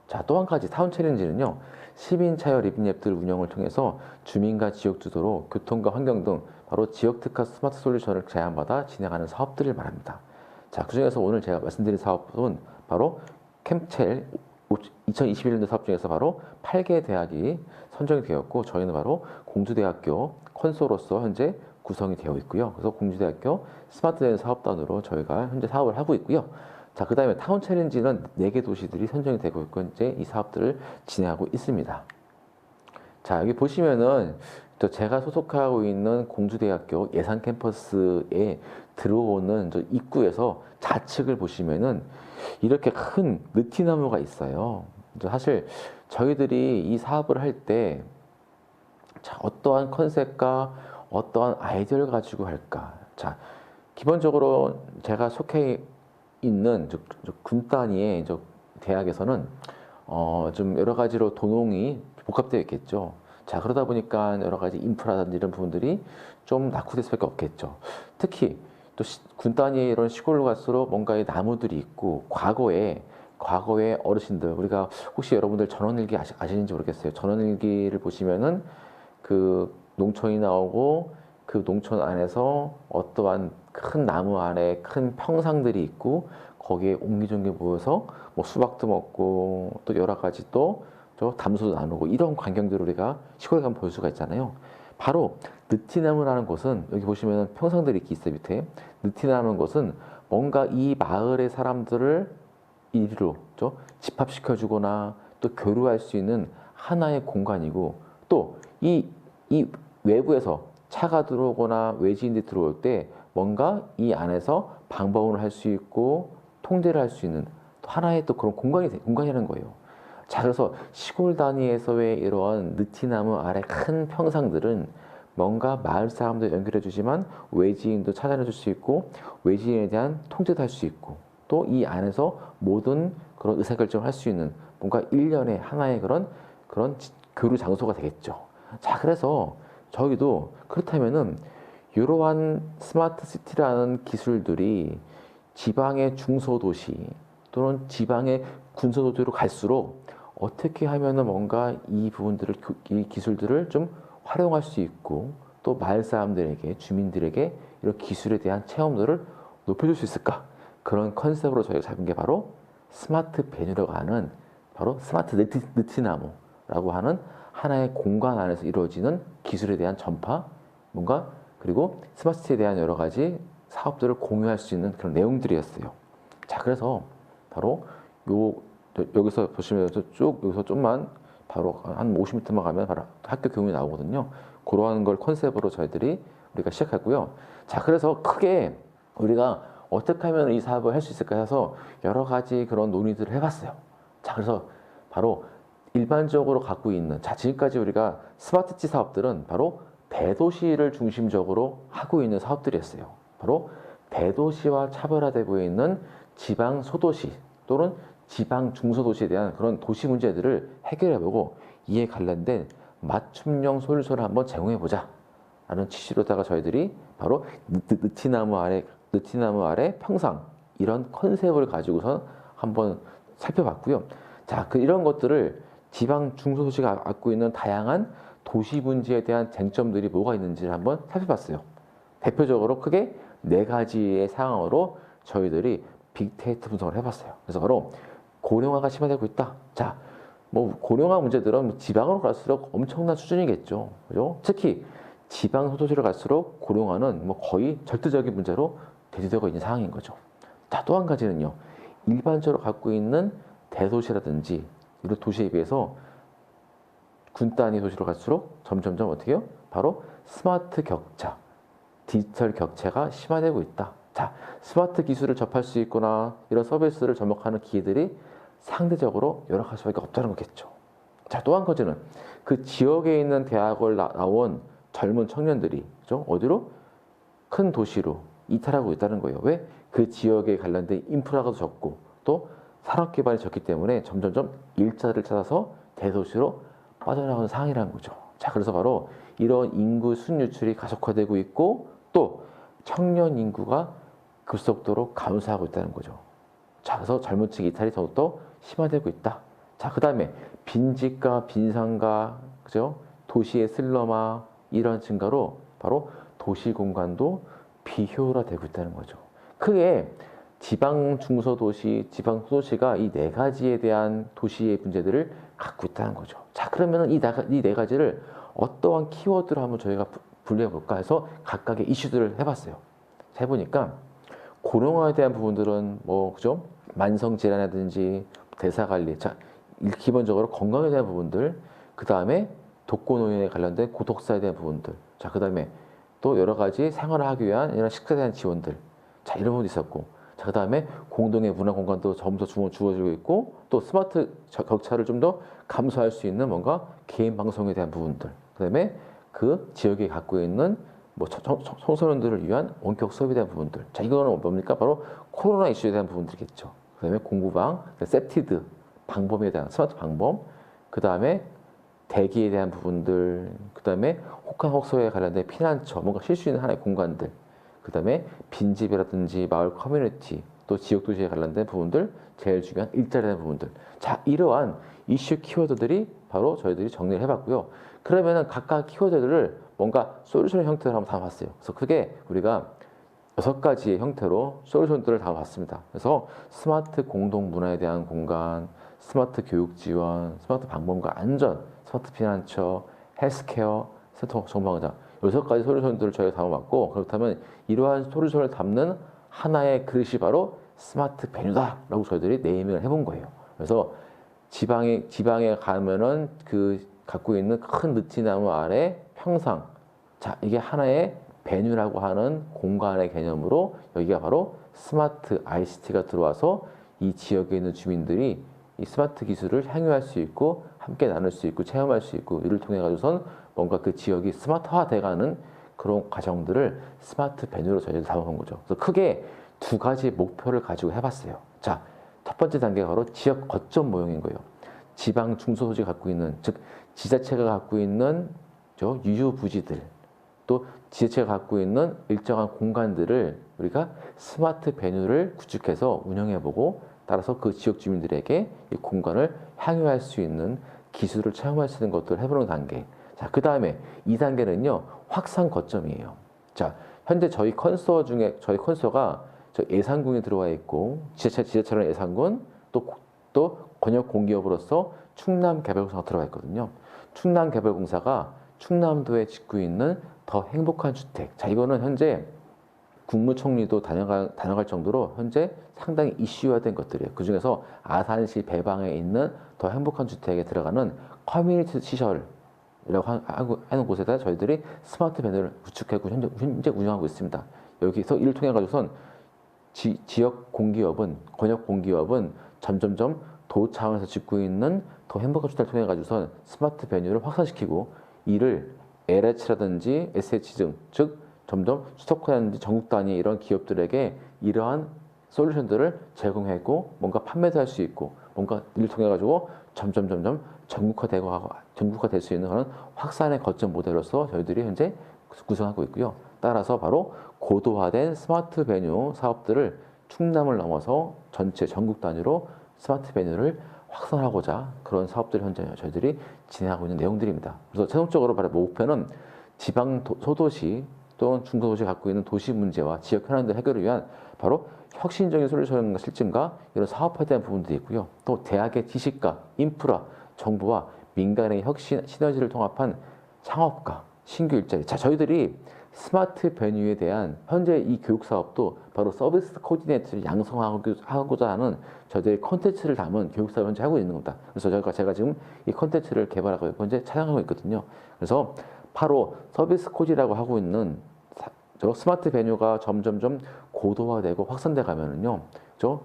자, 또 한 가지 타운 챌린지는요, 시민 참여 리빙앱들 운영을 통해서 주민과 지역 주도로 교통과 환경 등 바로 지역 특화 스마트 솔루션을 제안받아 진행하는 사업들을 말합니다. 자, 그 중에서 오늘 제가 말씀드린 사업은 바로 캠첼 2021년도 사업 중에서 바로 8개 대학이 선정이 되었고 저희는 바로 공주대학교 컨소로서 현재 구성이 되어 있고요. 그래서 공주대학교 스마트된 사업단으로 저희가 현재 사업을 하고 있고요. 자, 그 다음에 타운 챌린지는 4개 도시들이 선정이 되고 있고 이제 이 사업들을 진행하고 있습니다. 자, 여기 보시면은 또 제가 소속하고 있는 공주대학교 예산 캠퍼스에 들어오는 저 입구에서 좌측을 보시면은 이렇게 큰 느티나무가 있어요. 사실 저희들이 이 사업을 할 때 어떠한 컨셉과 어떠한 아이디어를 가지고 할까? 자, 기본적으로 제가 속해 있는 군 단위의 대학에서는 좀 여러 가지로 도농이 복합되어 있겠죠. 자, 그러다 보니까 여러 가지 인프라든지 이런 부분들이 좀 낙후될 수밖에 없겠죠. 특히 또 군 단위의 이런 시골로 갈수록 뭔가 이 나무들이 있고 과거에 어르신들, 우리가 혹시 여러분들 전원일기 아시는지 모르겠어요. 전원일기를 보시면은 그 농촌이 나오고 그 농촌 안에서 어떠한 큰 나무 안에 큰 평상들이 있고 거기에 옹기종기 모여서 뭐 수박도 먹고 또 여러 가지 또 담소도 나누고 이런 광경들을 우리가 시골에 가면 볼 수가 있잖아요. 바로 느티나무라는 곳은 여기 보시면 평상들이 이렇게 있어요. 밑에 느티나무라는 곳은 뭔가 이 마을의 사람들을 이리로 집합시켜주거나 또 교류할 수 있는 하나의 공간이고 또 이 외부에서 차가 들어오거나 외지인들이 들어올 때 뭔가 이 안에서 방법을 할 수 있고 통제를 할 수 있는 또 하나의 또 그런 공간이라는 거예요. 자, 그래서 시골 단위에서의 이러한 느티나무 아래 큰 평상들은 뭔가 마을 사람도 연결해 주지만 외지인도 찾아내 줄 수 있고 외지인에 대한 통제도 할 수 있고 또 이 안에서 모든 그런 의사결정을 할 수 있는 뭔가 일련의 하나의 그런 교류 장소가 되겠죠. 자, 그래서 저희도 그렇다면은 이러한 스마트 시티라는 기술들이 지방의 중소도시 또는 지방의 군소도시로 갈수록 어떻게 하면은 뭔가 이 부분들을 이 기술들을 좀 활용할 수 있고 또 마을 사람들에게 주민들에게 이런 기술에 대한 체험도를 높여줄 수 있을까? 그런 컨셉으로 저희가 잡은 게 바로 스마트 베뉴라고 하는 바로 스마트 느티나무라고 하는 하나의 공간 안에서 이루어지는 기술에 대한 전파, 뭔가 그리고 스마트시티에 대한 여러 가지 사업들을 공유할 수 있는 그런 내용들이었어요. 자, 그래서 바로 여기서 보시면 쭉 여기서 좀만 바로 한 50m만 가면 바로 학교 교문이 나오거든요. 그러한 걸 컨셉으로 우리가 시작했고요. 자, 그래서 크게 우리가 어떻게 하면 이 사업을 할 수 있을까 해서 여러 가지 그런 논의들을 해봤어요. 자, 그래서 바로 일반적으로 갖고 있는, 자, 지금까지 우리가 스마트시티 사업들은 바로 대도시를 중심적으로 하고 있는 사업들이었어요. 바로 대도시와 차별화되고 있는 지방 소도시 또는 지방 중소도시에 대한 그런 도시 문제들을 해결해보고 이에 관련된 맞춤형 솔루션을 한번 제공해보자 라는 취지로다가 저희들이 바로 느티나무 아래 평상 이런 컨셉을 가지고서 한번 살펴봤고요. 자, 이런 것들을 지방 중소도시가 갖고 있는 다양한 도시 문제에 대한 쟁점들이 뭐가 있는지를 한번 살펴봤어요. 대표적으로 크게 4가지의 상황으로 저희들이 빅데이터 분석을 해봤어요. 그래서 바로 고령화가 심화되고 있다. 자, 뭐 고령화 문제들은 지방으로 갈수록 엄청난 수준이겠죠. 그죠? 특히 지방 소도시로 갈수록 고령화는 뭐 거의 절대적인 문제로 대두되고 있는 상황인 거죠. 자, 또 한 가지는요. 일반적으로 갖고 있는 대도시라든지 이런 도시에 비해서 군 단위 도시로 갈수록 점점점 어떻게 해요? 바로 스마트 격차, 디지털 격차가 심화되고 있다. 자, 스마트 기술을 접할 수 있거나 이런 서비스를 접목하는 기회들이 상대적으로 열악할 수밖에 없다는 거겠죠. 자, 또 한 가지는 그 지역에 있는 대학을 나온 젊은 청년들이 그죠? 어디로? 큰 도시로 이탈하고 있다는 거예요. 왜? 그 지역에 관련된 인프라가 적고 또 산업 기반이 적기 때문에 점점점 일자리를 찾아서 대도시로 빠져나가는 상황이라는 거죠. 자, 그래서 바로 이런 인구 순유출이 가속화되고 있고 또 청년 인구가 급속도로 감소하고 있다는 거죠. 자, 그래서 젊은 층 이탈이 더욱더 심화되고 있다. 자, 그 다음에 빈집과 빈상가, 그죠? 도시의 슬럼화 이런 증가로 바로 도시 공간도 비효율화되고 있다는 거죠. 크게 지방 중소도시, 지방 소도시가 이 4가지에 대한 도시의 문제들을 갖고 있다는 거죠. 자, 그러면은 이 4가지를 어떠한 키워드로 한번 저희가 분류해 볼까 해서 각각의 이슈들을 해봤어요. 해보니까 고령화에 대한 부분들은 뭐 그죠? 만성 질환이라든지 대사 관리, 자, 기본적으로 건강에 대한 부분들, 그 다음에 독거노인에 관련된 고독사에 대한 부분들. 자, 그 다음에 또 여러 가지 생활을 하기 위한 이런 식사에 대한 지원들. 자, 이런 부분도 있었고. 자, 그 다음에 공동의 문화 공간도 점점 주어지고 있고, 또 스마트 격차를 좀 더 감소할 수 있는 뭔가 개인 방송에 대한 부분들. 그 다음에 그 지역에 갖고 있는 뭐 청소년들을 위한 원격 수업에 대한 부분들. 자, 이거는 뭡니까? 바로 코로나 이슈에 대한 부분들이겠죠. 그 다음에 공부방, 세티드, 방범에 대한 스마트 방범, 그 다음에 대기에 대한 부분들, 그 다음에 혹한혹소에 관련된 피난처, 뭔가 쉴 수 있는 하나의 공간들, 그 다음에 빈집이라든지 마을 커뮤니티, 또 지역도시에 관련된 부분들, 제일 중요한 일자리에 대한 부분들. 자, 이러한 이슈 키워드들이 바로 저희들이 정리를 해봤고요. 그러면은 각각 키워드들을 뭔가 솔루션 형태로 한번 담아봤어요. 그래서 크게 우리가 6가지의 형태로 솔루션들을 담아봤습니다. 그래서 스마트 공동 문화에 대한 공간, 스마트 교육 지원, 스마트 방범과 안전, 스마트 피난처, 헬스케어, 스마트 정보광장 6가지 솔루션들을 저희가 담아봤고, 그렇다면 이러한 솔루션을 담는 하나의 그릇이 바로 스마트 베뉴다라고 저희들이 네이밍을 해본 거예요. 그래서 지방에 가면은 그 갖고 있는 큰 느티나무 아래 평상, 자, 이게 하나의 베뉴라고 하는 공간의 개념으로 여기가 바로 스마트 ICT가 들어와서 이 지역에 있는 주민들이 이 스마트 기술을 향유할 수 있고 함께 나눌 수 있고 체험할 수 있고 이를 통해 가지고선 뭔가 그 지역이 스마트화 돼가는 그런 과정들을 스마트 베뉴로 저희가 담아본 거죠. 그래서 크게 2가지 목표를 가지고 해봤어요. 자, 첫 번째 단계가 바로 지역 거점 모형인 거예요. 지방 중소도시가 갖고 있는, 즉 지자체가 갖고 있는 유휴부지들, 또 지자체가 갖고 있는 일정한 공간들을 우리가 스마트 베뉴를 구축해서 운영해보고, 따라서 그 지역 주민들에게 이 공간을 향유할 수 있는 기술을 체험할 수 있는 것들을 해보는 단계. 자, 그 다음에 2단계는요, 확산 거점이에요. 자, 현재 저희 컨소가 저 예산군이 들어와 있고, 지자체는 예산군, 또 권역공기업으로서 충남개발공사가 들어와 있거든요. 충남개발공사가 충남도에 짓고 있는 더 행복한 주택. 자, 이거는 현재 국무총리도 다녀갈 정도로 현재 상당히 이슈화된 것들이에요. 그 중에서 아산시 배방에 있는 더 행복한 주택에 들어가는 커뮤니티 시설이라고 하는 곳에다 저희들이 스마트 베뉴를 구축하고 현재 운영하고 있습니다. 여기서 이를 통해 가지고선 지역 공기업은, 권역 공기업은 점점점 도 차원에서 짓고 있는 더 행복한 주택을 통해 가지고선 스마트 베뉴를 확산시키고, 이를 LH라든지 SH 등, 즉 점점 수도권이라든지 전국 단위 이런 기업들에게 이러한 솔루션들을 제공했고, 뭔가 판매도 할 수 있고, 뭔가 이를 통해 가지고 점점 전국화될 수 있는 그런 확산의 거점 모델로서 저희들이 현재 구성하고 있고요. 따라서 바로 고도화된 스마트 베뉴 사업들을 충남을 넘어서 전체 전국 단위로 스마트 베뉴를 확산하고자 그런 사업들을 현재 저희들이 진행하고 있는 내용들입니다. 그래서 최종적으로 바로 목표는 지방 소도시 또는 중소도시 갖고 있는 도시 문제와 지역 현안들 해결을 위한 바로 혁신적인 솔루션과 실증과 이런 사업화에 대한 부분들이 있고요. 또 대학의 지식과 인프라, 정부와 민간의 혁신, 시너지를 통합한 창업과 신규 일자리. 자, 저희들이 스마트 베뉴에 대한 현재 이 교육 사업도 바로 서비스 코디네이터를 양성하고자 하는 저희들의 컨텐츠를 담은 교육 사업을 현재 하고 있는 겁니다. 그래서 제가 지금 이 컨텐츠를 개발하고 있고 현재 촬영하고 있거든요. 그래서 바로 서비스 코디라고 하고 있는 스마트 베뉴가 점점점 고도화되고 확산돼 가면은요,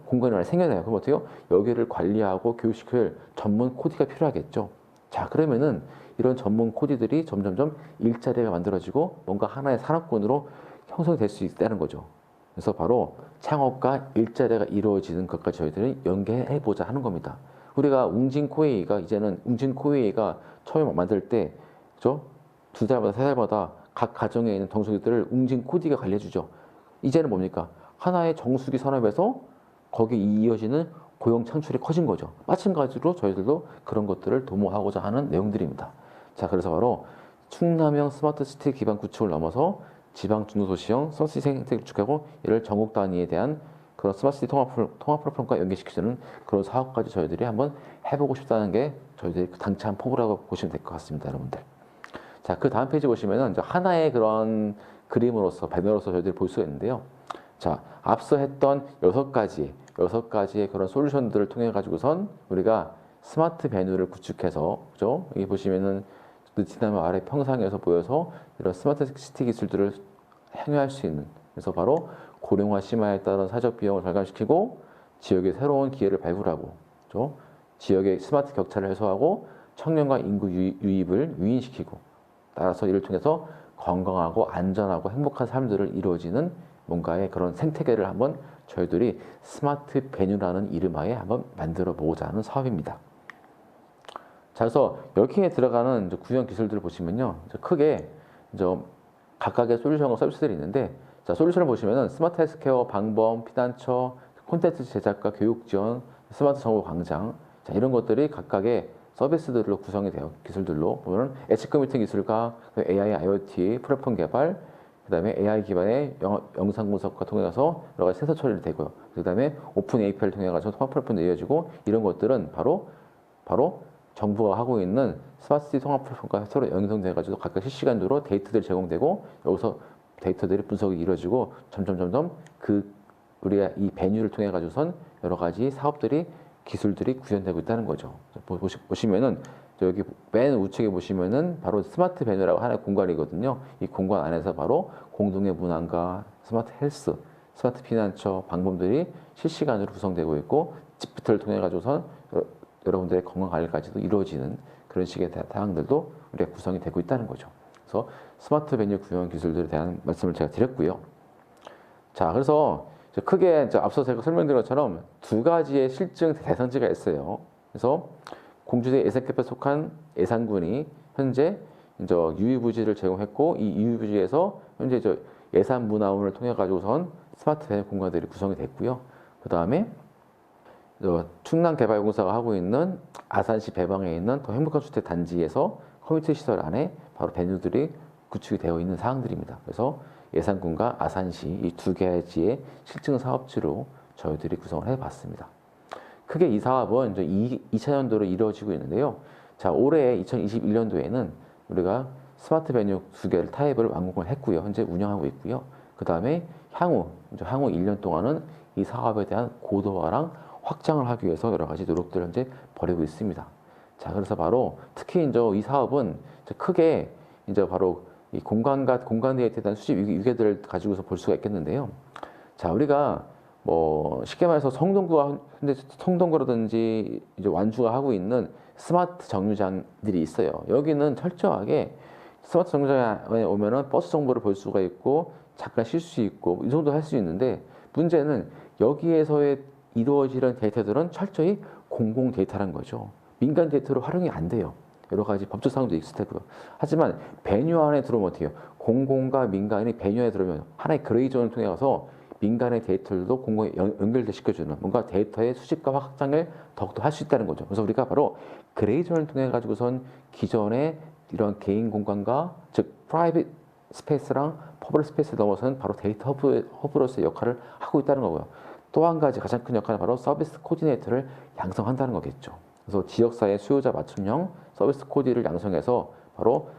공간이 하나 생겨나요. 그럼 어때요? 여기를 관리하고 교육시킬 전문 코디가 필요하겠죠. 자, 그러면은 이런 전문 코디들이 점점점 일자리가 만들어지고 뭔가 하나의 산업군으로 형성될 수 있다는 거죠. 그래서 바로 창업과 일자리가 이루어지는 것까지 저희들이 연계해보자 하는 겁니다. 우리가 이제는 웅진코웨이가 처음에 만들 때, 그죠? 2달마다 3달마다 각 가정에 있는 정수기들을 웅진코디가 관리해주죠. 이제는 뭡니까? 하나의 정수기 산업에서 거기에 이어지는 고용 창출이 커진 거죠. 마찬가지로 저희들도 그런 것들을 도모하고자 하는 내용들입니다. 자, 그래서 바로 충남형 스마트시티 기반 구축을 넘어서 지방 중소도시형 스마트시티 생태를 구축하고 이를 전국 단위에 대한 그런 스마트시티 통합 플랫폼과 연계시키는 그런 사업까지 저희들이 한번 해보고 싶다는 게 저희들이 당찬 포부라고 보시면 될 것 같습니다, 여러분들. 자, 그 다음 페이지 보시면은 이제 하나의 그런 그림으로서, 배너로서 저희들이 볼 수가 있는데요. 자, 앞서 했던 6가지의 그런 솔루션들을 통해 가지고선 우리가 스마트 베뉴를 구축해서, 그죠? 여기 보시면은 느티나무 아래 평상에서 모여서 이런 스마트 시티 기술들을 행위할 수 있는, 그래서 바로 고령화 심화에 따른 사회적 비용을 절감시키고 지역의 새로운 기회를 발굴하고, 그렇죠? 지역의 스마트 격차를 해소하고 청년과 인구 유입을 유인시키고, 따라서 이를 통해서 건강하고 안전하고 행복한 삶들을 이루어지는 뭔가의 그런 생태계를 한번 저희들이 스마트 베뉴라는 이름하에 한번 만들어 보고자 하는 사업입니다. 자, 그래서 여기에 들어가는 구현 기술들을 보시면요, 크게 각각의 솔루션과 서비스들이 있는데, 자, 솔루션을 보시면은 스마트 헬스케어, 방범, 피난처, 콘텐츠 제작과 교육 지원, 스마트 정보 광장, 자, 이런 것들이 각각의 서비스들로 구성이 되어 기술들로 보면은 엣지 컴퓨팅 기술과 AI, IoT, 플랫폼 개발, 그다음에 AI 기반의 영상 분석과 통해서 여러 가지 센서 처리를 되고요. 그다음에 오픈 API를 통해 가지고 통합 플랫폼이 이어지고, 이런 것들은 바로 정부가 하고 있는 스마트시티 통합 플랫폼과 서로 연동돼 가지고 각각 실시간으로 데이터들이 제공되고, 여기서 데이터들이 분석이 이루어지고 점점 우리가 이 베뉴를 통해 가지고선 여러 가지 사업들이 기술들이 구현되고 있다는 거죠. 보시면은 여기 맨 우측에 보시면은 바로 스마트 베뉴라고 하나의 공간이거든요. 이 공간 안에서 바로 공동의 문안과 스마트 헬스, 스마트 피난처, 방범들이 실시간으로 구성되고 있고, 집부터를 통해 가지고선 여러분들의 건강 관리까지도 이루어지는 그런 식의 다양들도 우리가 구성이 되고 있다는 거죠. 그래서 스마트 베뉴 구현 기술들에 대한 말씀을 제가 드렸고요. 자, 그래서 크게 앞서 제가 설명드린 것처럼 두 가지의 실증 대상지가 있어요. 그래서 공주대 예산급에 속한 예산군이 현재 유휴부지를 제공했고, 이 유휴부지에서 현재 예산 문화원을 통해 가지고선 스마트 베뉴 공간들이 구성이 됐고요. 그 다음에 충남개발공사가 하고 있는 아산시 배방에 있는 더 행복한 주택 단지에서 커뮤니티 시설 안에 바로 베뉴들이 구축이 되어 있는 사항들입니다. 그래서 예산군과 아산시 이 두 가지의 실증 사업지로 저희들이 구성을 해봤습니다. 크게 이 사업은 이제 2차년도로 이루어지고 있는데요. 자, 올해 2021년도에는 우리가 스마트 베뉴 두 개를 타입을 완공을 했고요. 현재 운영하고 있고요. 그 다음에 향후 1년 동안은 이 사업에 대한 고도화랑 확장을 하기 위해서 여러 가지 노력들을 현재 벌이고 있습니다. 자, 그래서 바로 특히 이 사업은 크게 바로 이 공간과 공간 데이터에 대한 수집 유계들을 가지고서 볼 수가 있겠는데요. 자, 우리가 쉽게 말해서 성동구라든지 완주가 하고 있는 스마트 정류장들이 있어요. 여기는 철저하게 스마트 정류장에 오면은 버스 정보를 볼 수가 있고 잠깐 쉴 수 있고 이 정도 할 수 있는데, 문제는 여기에서의 이루어지는 데이터들은 철저히 공공 데이터란 거죠. 민간 데이터로 활용이 안 돼요. 여러 가지 법적 사항도 있을 테고요. 하지만 베뉴 안에 들어오면 어떻게 해요? 공공과 민간이 베뉴 안에 들어오면 하나의 그레이존을 통해 가서 민간의 데이터들도 공공에 연결시켜주는 뭔가 데이터의 수집과 확장을 더욱더 할 수 있다는 거죠. 그래서 우리가 바로 그레이존을 통해 가지고선 기존의 이런 개인 공간과 즉 프라이빗 스페이스랑 퍼블릭 스페이스를 넘어서는 바로 데이터 허브로서의 역할을 하고 있다는 거고요. 또 한 가지 가장 큰 역할은 바로 서비스 코디네이터를 양성한다는 거겠죠. 그래서 지역사회 수요자 맞춤형 서비스 코디를 양성해서 바로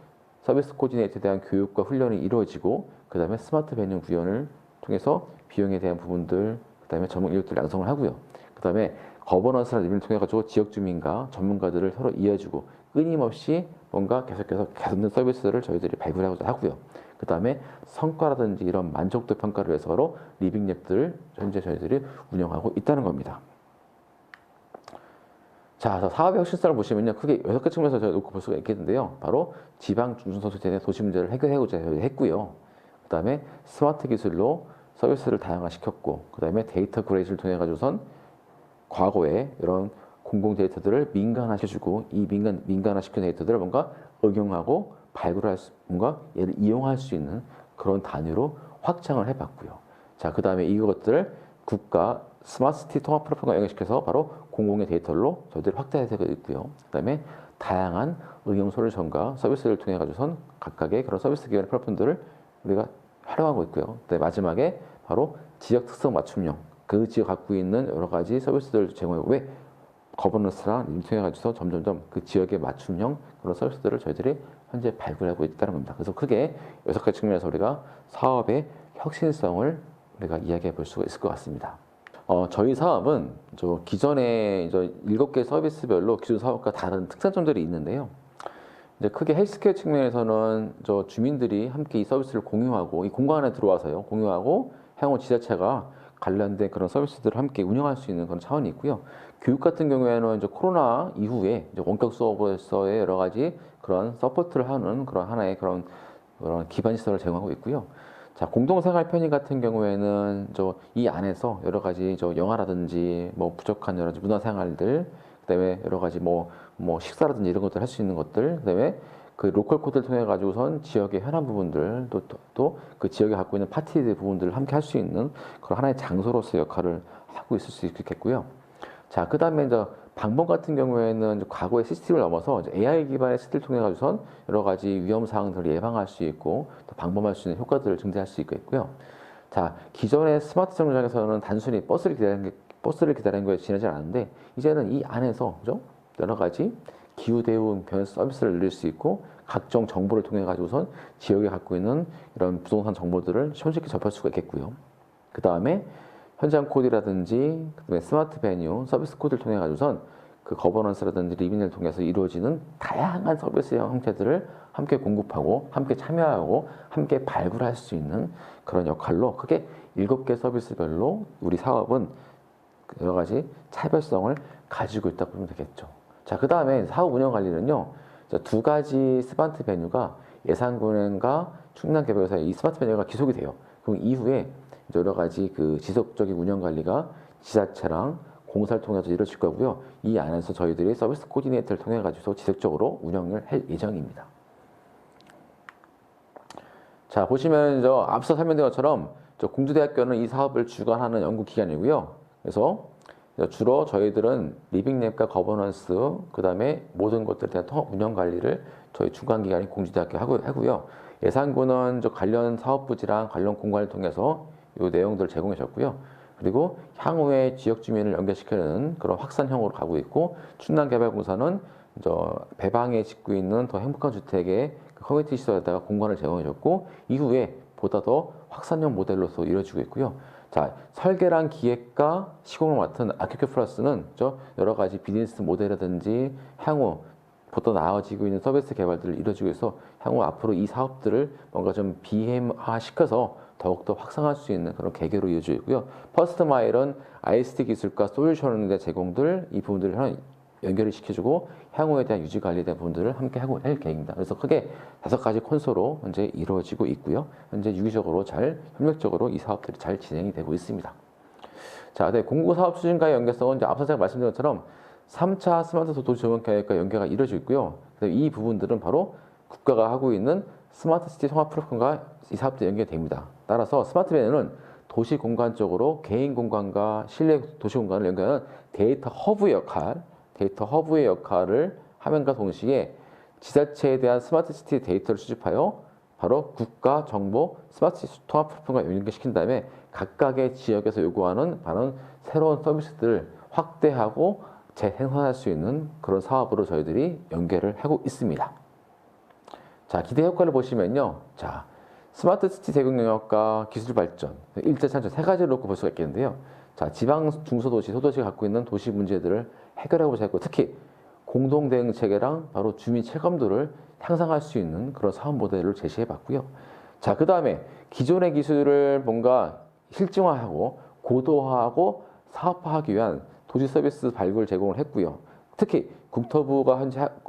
서비스 코디네이터에 대한 교육과 훈련이 이루어지고, 그 다음에 스마트 베뉴 구현을 통해서 비용에 대한 부분들, 그 다음에 전문 인력들 양성을 하고요. 그 다음에 거버넌스라는 의미를 통해 가지고 지역 주민과 전문가들을 서로 이어주고 끊임없이 뭔가 계속해서 개선된 서비스를 저희들이 발굴하고자 하고요. 그 다음에 성과라든지 이런 만족도 평가를 위해서 바로 리빙랩들을 현재 저희들이 운영하고 있다는 겁니다. 자, 사업의 혁신성을 보시면요, 크게 6개 측면에서 저희가 놓고 볼 수가 있겠는데요. 바로 지방 중소도시의 도시 문제를 해결하고자 했고요. 그 다음에 스마트 기술로 서비스를 다양화시켰고, 그 다음에 데이터 그레이즈를 통해 가지고선 과거에 이런 공공 데이터들을 민간화시켜주고, 이 민간화시킨 데이터들을 뭔가 응용하고 발굴할 뭔가 얘를 이용할 수 있는 그런 단위로 확장을 해봤고요. 자, 그 다음에 이것들을 국가 스마트시티 통합 플랫폼과 연결시켜서 바로 공공의 데이터로 저희들이 확대해서 있고요. 그 다음에 다양한 응용 솔루션과 서비스를 통해 가지고선 각각의 그런 서비스 기반의 플랫폼들을 우리가 활용하고 있고요. 그다음에 마지막에 바로 지역 특성 맞춤형, 그 지역 갖고 있는 여러 가지 서비스들을 제공하고, 왜 거버넌스랑 림 통해 가지고서 점점점 그 지역에 맞춤형 그런 서비스들을 저희들이 현재 발굴하고 있다는 겁니다. 그래서 크게 6가지 측면에서 우리가 사업의 혁신성을 우리가 이야기해 볼 수가 있을 것 같습니다. 저희 사업은 기존에 7개 서비스별로 기존 사업과 다른 특산점들이 있는데요. 이제 크게 헬스케어 측면에서는 저 주민들이 함께 이 서비스를 공유하고 이 공간 안에 들어와서요. 공유하고 향후 지자체가 관련된 그런 서비스들을 함께 운영할 수 있는 그런 차원이 있고요. 교육 같은 경우에는 이제 코로나 이후에 이제 원격 수업에서의 여러 가지 그런 서포트를 하는 그런 하나의 그런 기반 시설을 제공하고 있고요. 자, 공동생활 편의 같은 경우에는 저 이 안에서 여러 가지 저 영화라든지 뭐 부족한 여러 가지 문화생활들, 그다음에 여러 가지 뭐 식사라든지 이런 것들 할 수 있는 것들, 그다음에 그 로컬 코드를 통해 가지고선 지역의 현안 부분들 또 그 지역에 갖고 있는 파티 부분들을 함께 할 수 있는 그런 하나의 장소로서 역할을 하고 있을 수 있겠고요. 자, 그다음에 이제 방법 같은 경우에는 이제 과거의 CCTV를 넘어서 이제 AI 기반의 시스템을 통해 가지고선 여러 가지 위험 사항들을 예방할 수 있고 또 방범할 수 있는 효과들을 증대할 수 있겠고요. 자, 기존의 스마트 정류장에서는 단순히 버스를 기다리는 거에 지나지 않았는데 이제는 이 안에서 그죠? 여러 가지 기후 대응 변 서비스를 늘릴 수 있고 각종 정보를 통해 가지고선 지역에 갖고 있는 이런 부동산 정보들을 손쉽게 접할 수가 있겠고요. 그 다음에 현장 코드라든지 그다음에 스마트 베뉴 서비스 코드를 통해 가지고선 그 거버넌스라든지 리빙을 통해서 이루어지는 다양한 서비스형 형태들을 함께 공급하고 함께 참여하고 함께 발굴할 수 있는 그런 역할로 크게 7개 서비스별로 우리 사업은 여러 가지 차별성을 가지고 있다고 보면 되겠죠. 자, 그 다음에 사업 운영 관리는요, 두 가지 스마트 베뉴가 예산군과 충남개발에서 이 스마트 베뉴가 기속이 돼요. 그럼 이후에 여러 가지 그 지속적인 운영 관리가 지자체랑 공사를 통해서 이루어질 거고요. 이 안에서 저희들이 서비스 코디네이터를 통해 가지고 지속적으로 운영을 할 예정입니다. 자, 보시면 앞서 설명드린 것처럼 공주대학교는 이 사업을 주관하는 연구기관이고요. 그래서 주로 저희들은 리빙랩과 거버넌스, 그 다음에 모든 것들에 대한 통합 운영 관리를 저희 주관기관인 공주대학교 하고요. 예산군은 관련 사업부지랑 관련 공간을 통해서 이 내용들을 제공해 줬고요. 그리고 향후에 지역 주민을 연결시키는 그런 확산형으로 가고 있고, 충남개발공사는 배방에 짓고 있는 더 행복한 주택의 커뮤니티 시설에다가 공간을 제공해 줬고, 이후에 보다 더 확산형 모델로서 이루어지고 있고요. 자, 설계랑 기획과 시공을 맡은 아키큐 플러스는 여러 가지 비즈니스 모델이라든지 향후 보다 나아지고 있는 서비스 개발들을 이루어지고 있어 향후 앞으로 이 사업들을 뭔가 좀 비행화 시켜서 더욱더 확산할 수 있는 그런 계기로 이어지고 있고요. 퍼스트 마일은 ICT 기술과 솔루션의 제공들 이 부분들을 연결을 시켜주고 향후에 대한 유지 관리에 대한 부분들을 함께 하고 할 계획입니다. 그래서 크게 5가지 콘솔로 현재 이루어지고 있고요. 현재 유기적으로 협력적으로 이 사업들이 잘 진행이 되고 있습니다. 자, 네, 공구 사업 추진과의 연계성은 이제 앞서 제가 말씀드린 것처럼 3차 스마트 도시 조명 계획과 연계가 이루어지고 있고요. 이 부분들은 바로 국가가 하고 있는 스마트 시티 통합 프로그램과 이 사업도 연계됩니다. 따라서 스마트 밴은 도시 공간 쪽으로 개인 공간과 실내 도시 공간을 연결하는 데이터 허브의 역할을 하면과 동시에 지자체에 대한 스마트 시티 데이터를 수집하여 바로 국가 정보 스마트 시티 통합 프로그램과 연결시킨 다음에 각각의 지역에서 요구하는 바로 새로운 서비스들을 확대하고 재생산할 수 있는 그런 사업으로 저희들이 연계를 하고 있습니다. 자, 기대 효과를 보시면요. 자, 스마트 시티 제공 영역과 기술 발전, 일자 창출 3가지를 놓고 볼 수가 있겠는데요. 자, 지방 중소도시, 소도시가 갖고 있는 도시 문제들을 해결하고자 했고, 특히 공동 대응 체계랑 바로 주민 체감도를 향상할 수 있는 그런 사업 모델을 제시해 봤고요. 자, 그 다음에 기존의 기술을 뭔가 실증화하고 고도화하고 사업화하기 위한 도시 서비스 발굴 제공을 했고요. 특히 국토부가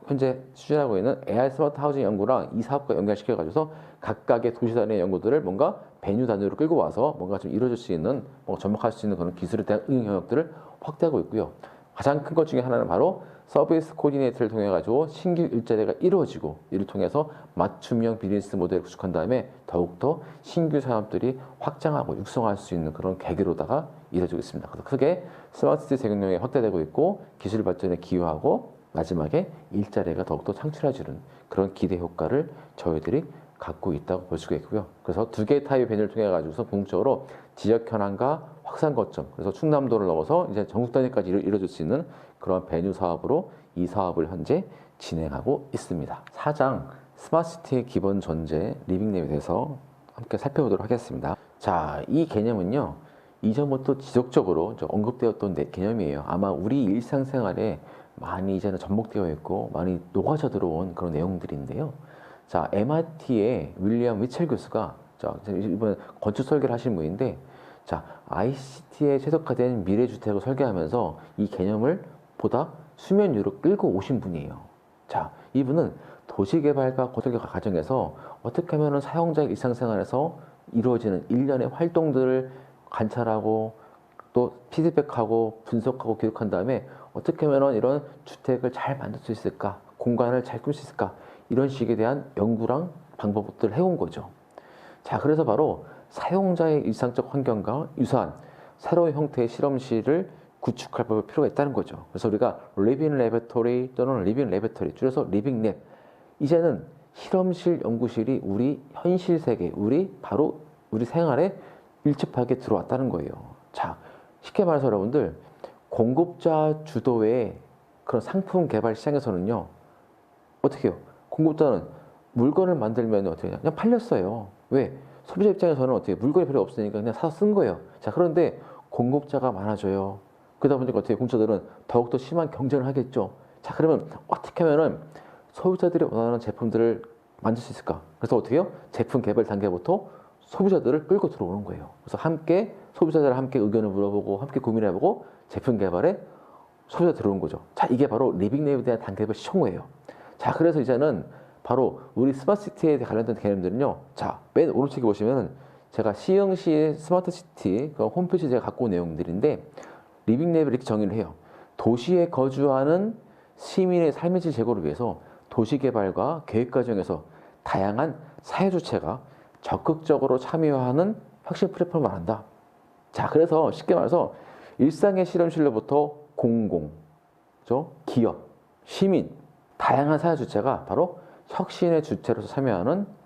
현재 추진하고 있는 AI 스마트 하우징 연구랑 이 사업과 연결시켜가지고서 각각의 도시 단위의 연구들을 뭔가 베뉴 단위로 끌고 와서 뭔가 좀 이루어질 수 있는, 접목할 수 있는 그런 기술에 대한 응용 영역들을 확대하고 있고요. 가장 큰 것 중에 하나는 바로 서비스 코디네이터를 통해 가지고 신규 일자리가 이루어지고 이를 통해서 맞춤형 비즈니스 모델을 구축한 다음에 더욱더 신규 산업들이 확장하고 육성할 수 있는 그런 계기로다가 이루어지고 있습니다. 그래서 크게 스마트 시티 제공력이 확대되고 있고 기술 발전에 기여하고 마지막에 일자리가 더욱더 창출해주는 그런 기대 효과를 저희들이 갖고 있다고 볼 수가 있고요. 그래서 2개의 타입의 베뉴를 통해 가지고서 본격적으로 지역 현안과 확산 거점, 그래서 충남도를 넘어서 이제 전국 단위까지 이루어질 수 있는 그런 베뉴 사업으로 이 사업을 현재 진행하고 있습니다. 4장 스마트시티의 기본 존재 리빙랩에 대해서 함께 살펴보도록 하겠습니다. 자, 이 개념은요, 이전부터 지속적으로 언급되었던 개념이에요. 아마 우리 일상생활에 많이 이제는 접목되어 있고 많이 녹아져 들어온 그런 내용들인데요. 자, MIT의 윌리엄 위첼 교수가 자, 이번 건축 설계를 하신 분인데 자, ICT에 최적화된 미래 주택을 설계하면서 이 개념을 보다 수면 위로 끌고 오신 분이에요. 자, 이분은 도시개발과 건설개 과정에서 어떻게 하면 사용자의 일상생활에서 이루어지는 일련의 활동들을 관찰하고 또 피드백하고 분석하고 기록한 다음에 어떻게 하면 이런 주택을 잘 만들 수 있을까, 공간을 잘 꾸밀 수 있을까, 이런 식에 대한 연구랑 방법들을 해온 거죠. 자, 그래서 바로 사용자의 일상적 환경과 유사한 새로운 형태의 실험실을 구축할 필요가 있다는 거죠. 그래서 우리가 리빙 레버토리 또는 리빙 레버토리, 줄여서 리빙 랩. 이제는 실험실, 연구실이 우리 현실 세계, 바로 우리 생활에 밀접하게 들어왔다는 거예요. 자, 쉽게 말해서 여러분들, 공급자 주도의 그런 상품 개발 시장에서는요, 어떻게 해요? 공급자는 물건을 만들면 어떻게 그냥 팔렸어요. 왜? 소비자 입장에서는 어떻게 물건이 필요 없으니까 그냥 사서 쓴 거예요. 자, 그런데 공급자가 많아져요. 그러다 보니까 어떻게 공급자들은 더욱더 심한 경쟁을 하겠죠. 자, 그러면 어떻게 하면은 소비자들이 원하는 제품들을 만들 수 있을까? 그래서 어떻게 해요? 제품 개발 단계부터 소비자들을 끌고 들어오는 거예요. 그래서 함께 소비자들과 함께 의견을 물어보고 함께 고민해보고 제품 개발에 소비자 들어오는 거죠. 자, 이게 바로 리빙랩에 대한 단계별 시청호예요. 자, 그래서 이제는 바로 우리 스마트시티에 관련된 개념들은요. 자, 맨 오른쪽에 보시면은 제가 시흥시의 스마트시티 그 홈페이지 제가 갖고 온 내용들인데 리빙랩을 이렇게 정의를 해요. 도시에 거주하는 시민의 삶의 질 제고를 위해서 도시개발과 계획 과정에서 다양한 사회주체가 적극적으로 참여하는 혁신 플랫폼을 말한다. 자, 그래서 쉽게 말해서 일상의 실험실로부터 공공, 기업, 시민, 다양한 사회주체가 바로 혁신의 주체로서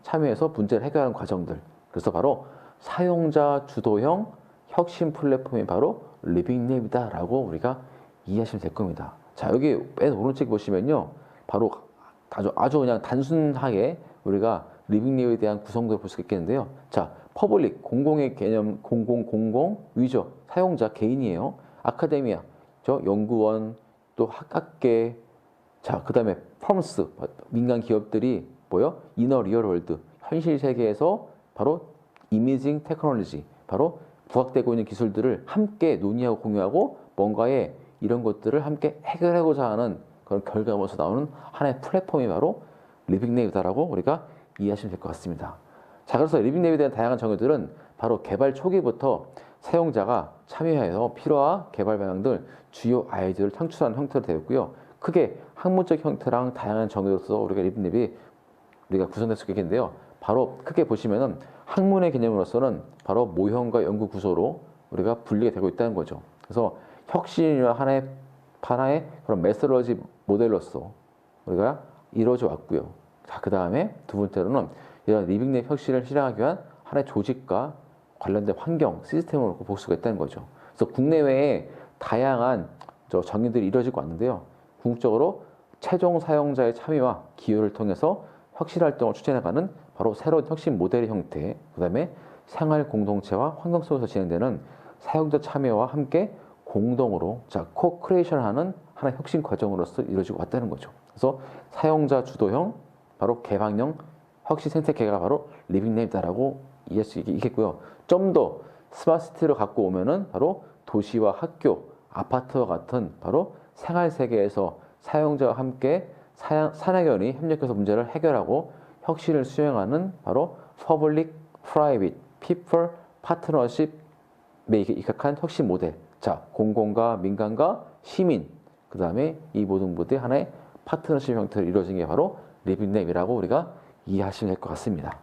참여해서 문제를 해결하는 과정들. 그래서 바로 사용자 주도형 혁신 플랫폼이 바로 리빙랩이다라고 우리가 이해하시면 될 겁니다. 자, 여기 맨 오른쪽 보시면요, 바로 아주 그냥 단순하게 우리가 리빙랩에 대한 구성도를 볼 수 있겠는데요. 자, 퍼블릭, 공공의 개념, 공공, 위저, 사용자, 개인이에요. 아카데미아, 연구원, 또 학계, 자, 그 다음에 펌스, 민간 기업들이 이너 리얼 월드, 현실 세계에서 바로 이미징 테크놀로지, 바로 부각되고 있는 기술들을 함께 논의하고 공유하고 뭔가의 이런 것들을 함께 해결하고자 하는 그런 결과물에서 나오는 하나의 플랫폼이 바로 리빙랩이다라고 우리가 이해하시면 될 것 같습니다. 자, 그래서 리빙랩에 대한 다양한 정의들은 바로 개발 초기부터 사용자가 참여해서 필요와 개발 방향 주요 아이디어를 창출하는 형태로 되어 있고요. 크게 학문적 형태랑 다양한 정의로서 우리가 리빙랩이 우리가 구성될 수 있겠는데요. 바로 크게 보시면은 학문의 개념으로서는 바로 모형과 연구 구조로 우리가 분리가 되고 있다는 거죠. 그래서 혁신이와 하나의 그런 메소로지 모델로서 우리가 이루어져 왔고요. 자, 그 다음에 두 번째로는 이런 리빙랩 혁신을 실행하기 위한 하나의 조직과 관련된 환경, 시스템을 볼 수가 있다는 거죠. 그래서 국내외에 다양한 정의들이 이루어지고 왔는데요. 궁극적으로 최종 사용자의 참여와 기여를 통해서 혁신 활동을 추진해가는 바로 새로운 혁신 모델의 형태, 그 다음에 생활 공동체와 환경 속에서 진행되는 사용자 참여와 함께 공동으로 코크리에이션하는 하나의 혁신 과정으로서 이루어지고 왔다는 거죠. 그래서 사용자 주도형, 바로 개방형 혁신 생태계가 바로 리빙랩이다라고 이해할 수 있겠고요. 좀 더 스마트시티를 갖고 오면은 바로 도시와 학교, 아파트와 같은 바로 생활 세계에서 사용자와 함께 산학연이 협력해서 문제를 해결하고 혁신을 수행하는 바로 Public, Private, People, Partnership에 입각한 혁신 모델. 자, 공공과 민간과 시민, 그 다음에 이 모든 분들이 하나의 파트너십 형태로 이루어진 게 바로 리빙랩이라고 우리가 이해하시면 될 것 같습니다.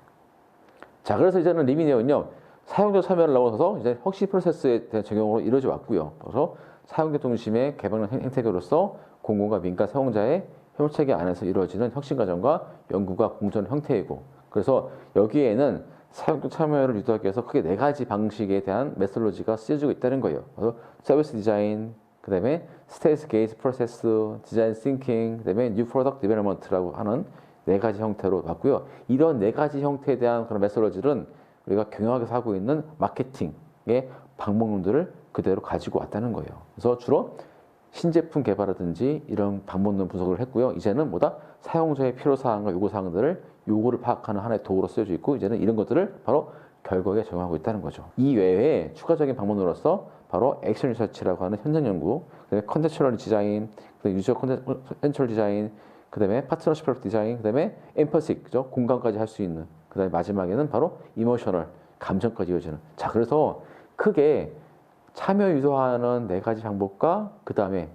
자, 그래서 이제는 리빙랩은요, 사용자 참여를 넘어서서 이제 혁신 프로세스에 대한 적용으로 이루어져 왔고요. 그래서 사용자 중심의 개방형 행태계로서 공공과 민간 사용자의 협력체계 안에서 이루어지는 혁신 과정과 연구가 공존 형태이고, 그래서 여기에는 사용자 참여를 유도하기 위해서 크게 네 가지 방식에 대한 메소로지가 쓰여지고 있다는 거예요. 그래서 서비스 디자인, 그 다음에 스테이트 게이트 프로세스, 디자인 싱킹, 그 다음에 뉴 프로덕트 디벨롭먼트라고 하는 네 가지 형태로 봤고요. 이런 네 가지 형태에 대한 그런 메소로지는 우리가 경영학에서 하고 있는 마케팅의 방법론들을 그대로 가지고 왔다는 거예요. 그래서 주로 신제품 개발이라든지 이런 방법론 분석을 했고요. 이제는 뭐다? 사용자의 필요사항과 요구사항들을 요구를 파악하는 하나의 도구로 쓰여져 있고 이제는 이런 것들을 바로 결과에 적용하고 있다는 거죠. 이 외에 추가적인 방법으로서 바로 액션 리서치라고 하는 현장 연구, 그다음에 컨텐츠럴 디자인, 그다음에 유저 컨텐츠럴 디자인, 그다음에 파트너십 디자인, 그다음에 엠퍼식, 그죠? 공감까지 할 수 있는. 그다음에 마지막에는 바로 이모셔널, 감정까지 이어지는. 자, 그래서 크게 참여 유도하는 네 가지 방법과 그다음에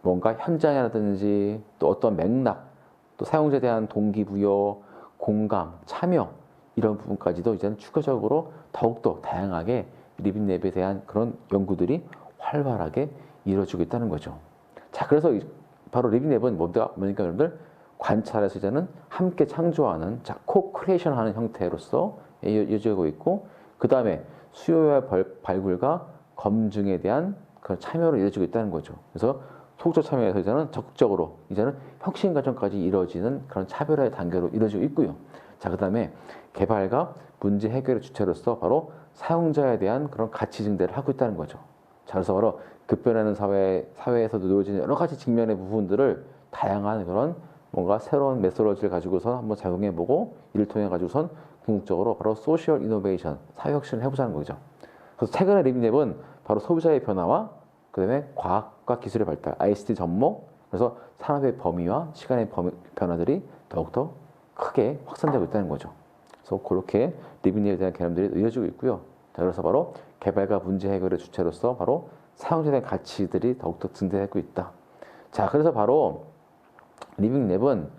뭔가 현장이라든지 또 어떤 맥락, 또 사용자에 대한 동기부여, 공감, 참여 이런 부분까지도 이제는 추가적으로 더욱더 다양하게 리빙랩에 대한 그런 연구들이 활발하게 이루어지고 있다는 거죠. 자, 그래서 바로 리빙랩은 뭐니까 여러분들 관찰해서 이제는 함께 창조하는 코크리에이션 하는 형태로서 이어지고 있고 그 다음에 수요와 발굴과 검증에 대한 그런 참여로 이루어지고 있다는 거죠. 그래서 소극적 참여에서 이제는 적극적으로 이제는 혁신 과정까지 이루어지는 그런 차별화의 단계로 이루어지고 있고요. 자, 그 다음에 개발과 문제 해결의 주체로서 바로 사용자에 대한 그런 가치 증대를 하고 있다는 거죠. 자, 그래서 바로 급변하는 사회에서도 놓여지는 여러 가지 측면의 부분들을 다양한 그런 뭔가 새로운 메소로지를 가지고서 한번 작용해보고 이를 통해 가지고선 궁극적으로 바로 소셜 이노베이션, 사회혁신을 해보자는 거죠. 그래서 최근에 리빙랩은 바로 소비자의 변화와 그 다음에 과학과 기술의 발달, ICT 접목, 그래서 산업의 범위와 시간의 변화들이 더욱더 크게 확산되고 있다는 거죠. 그래서 그렇게 리빙랩에 대한 개념들이 이어지고 있고요. 자, 그래서 바로 개발과 문제 해결의 주체로서 바로 사용자에 대한 가치들이 더욱더 증대되고 있다. 자, 그래서 바로 리빙랩은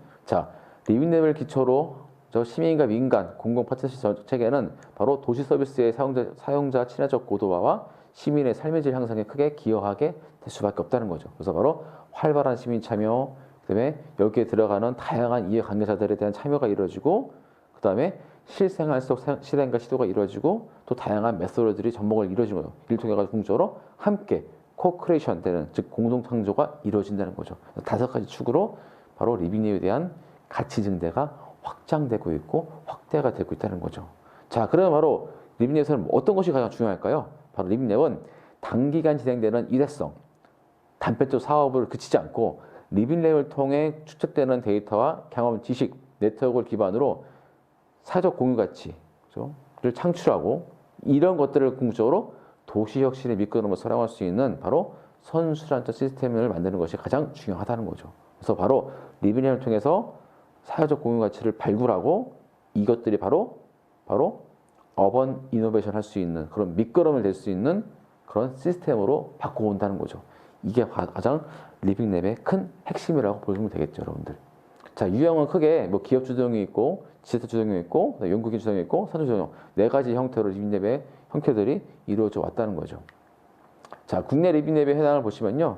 리빙랩을 기초로 시민과 민간 공공 파트너십 체계는 바로 도시 서비스의 사용자 친화적 고도화와 시민의 삶의 질 향상에 크게 기여하게 될 수밖에 없다는 거죠. 그래서 바로 활발한 시민 참여, 그다음에 여기에 들어가는 다양한 이해 관계자들에 대한 참여가 이루어지고, 그다음에 실생활 속 실행과 시도가 이루어지고, 또 다양한 메소드들이 접목을 이루어지는 거죠. 이를 통해 가지고 궁극적으로 함께 코크리에이션 되는, 즉 공동 창조가 이루어진다는 거죠. 5가지 축으로 바로 리빙랩에 대한 가치 증대가 확장되고 있고 확대가 되고 있다는 거죠. 자, 그러면 바로 리빙랩에서는 어떤 것이 가장 중요할까요? 바로 리빙랩은 단기간 진행되는 일회성, 단편적 사업을 그치지 않고 리빙랩을 통해 축적되는 데이터와 경험, 지식, 네트워크를 기반으로 사회적 공유 가치를 창출하고 이런 것들을 궁극적으로 도시혁신의 밑거름으로 사용할 수 있는 바로 선순환적 시스템을 만드는 것이 가장 중요하다는 거죠. 그래서 바로 리빙랩을 통해서 사회적 공유 가치를 발굴하고 이것들이 바로 어번 이노베이션 할 수 있는 그런 밑거름을 댈 수 있는 그런 시스템으로 바꿔온다는 거죠. 이게 가장 리빙랩의 큰 핵심이라고 보시면 되겠죠, 여러분들. 자, 유형은 크게 뭐 기업 주도형이 있고, 지자체 주도형이 있고, 연구기 주도형이 있고, 사주 주도형 4가지 형태로 리빙랩의 형태들이 이루어져 왔다는 거죠. 자, 국내 리빙랩의 현황을 보시면요,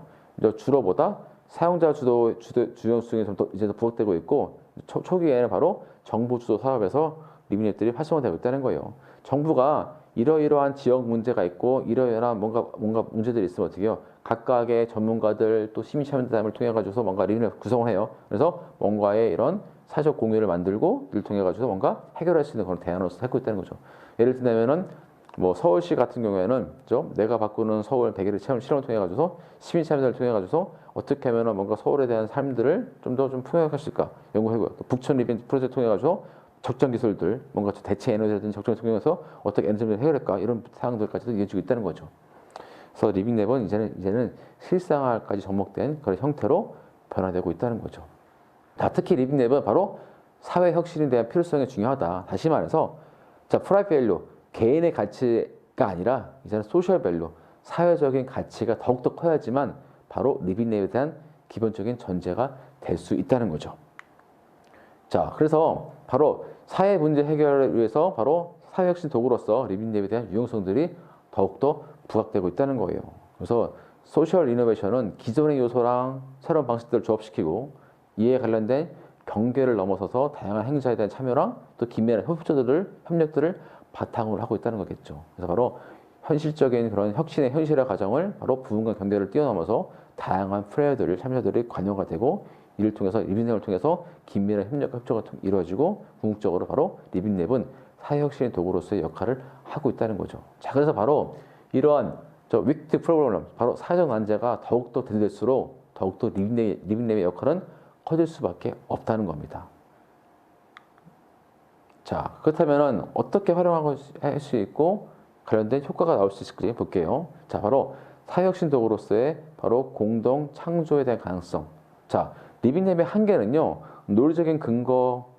주로 보다 사용자 주도형 수준이 좀 더 이제 부각되고 있고, 초기에는 바로 정부 주도 사업에서 리빙랩들이 활성화되고 있다는 거예요. 정부가 이러이러한 지역 문제가 있고 이러이러한 뭔가 문제들이 있으면 어떻게 해요? 각각의 전문가들 또 시민 참여단을 통해 가지고서 뭔가 리빙랩 구성을 해요. 그래서 뭔가의 이런 사회적 공유를 만들고 이를 통해 가지고 뭔가 해결할 수 있는 그런 대안으로서 하고 있다는 거죠. 예를 들면은 뭐 서울시 같은 경우에는 내가 바꾸는 서울 100일 실험을 통해 가지고서 시민 참여단을 통해 가지고서 어떻게 하면은 뭔가 서울에 대한 삶들을 좀 더 풍요할 수 있을까 연구하고요. 또 북촌 리빙 프로젝트 통해 가지고 적정 기술들, 뭔가 대체 에너지라든지 적정 통해서 어떻게 에너지를 해결할까 이런 사항들까지도 이어지고 있다는 거죠. 그래서 리빙랩은 이제는 실생활까지 접목된 그런 형태로 변화되고 있다는 거죠. 자, 특히 리빙랩은 바로 사회 혁신에 대한 필요성이 중요하다. 다시 말해서 프라이빗 밸류, 개인의 가치가 아니라 이제는 소셜 밸류, 사회적인 가치가 더욱더 커야지만 바로 리빙랩에 대한 기본적인 전제가 될 수 있다는 거죠. 자, 그래서 바로 사회 문제 해결을 위해서 바로 사회혁신 도구로서 리빙랩에 대한 유용성들이 더욱더 부각되고 있다는 거예요. 그래서 소셜 이노베이션은 기존의 요소랑 새로운 방식들을 조합시키고 이에 관련된 경계를 넘어서서 다양한 행사에 대한 참여랑 또 긴밀한 협력들을 바탕으로 하고 있다는 거겠죠. 그래서 바로 현실적인 그런 혁신의 현실화 과정을 바로 부분과 경계를 뛰어넘어서 다양한 플레이어들을 참여자들이 관여가 되고 이를 통해서 리빙랩을 통해서 긴밀한 협조가 이루어지고 궁극적으로 바로 리빙랩은 사회혁신의 도구로서의 역할을 하고 있다는 거죠. 자, 그래서 바로 이러한 위크드 프로그램, 바로 사회적 난제가 더욱더 대두될수록 더욱더 리빙랩의 역할은 커질 수밖에 없다는 겁니다. 자, 그렇다면 어떻게 활용할 수 있고 관련된 효과가 나올 수 있을지 볼게요. 자, 바로 사회혁신 도구로서의 바로 공동 창조에 대한 가능성. 자, 리빙랩의 한계는요, 논리적인 근거,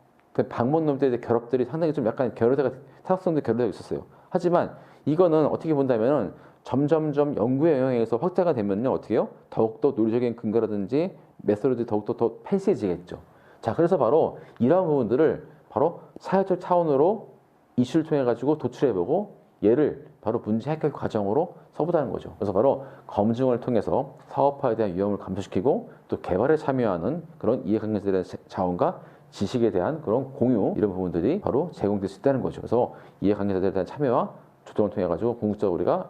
방법론들의 결합들이 상당히 좀 약간 사각성도 결여되어 있었어요. 하지만 이거는 어떻게 본다면은 점점점 연구의 영역에서 확대가 되면요, 어떻게 해요? 더욱더 논리적인 근거라든지 메소드들이 더욱더 더 팬시해지겠죠. 자, 그래서 바로 이러한 부분들을 바로 사회적 차원으로 이슈를 통해 가지고 도출해보고 얘를 바로 문제 해결 과정으로 써보자는 거죠. 그래서 바로 검증을 통해서 사업화에 대한 위험을 감소시키고 또 개발에 참여하는 그런 이해관계자에 대한 자원과 지식에 대한 그런 공유, 이런 부분들이 바로 제공될 수 있다는 거죠. 그래서 이해관계자들에 대한 참여와 조정을 통해 가지고 궁극적으로 우리가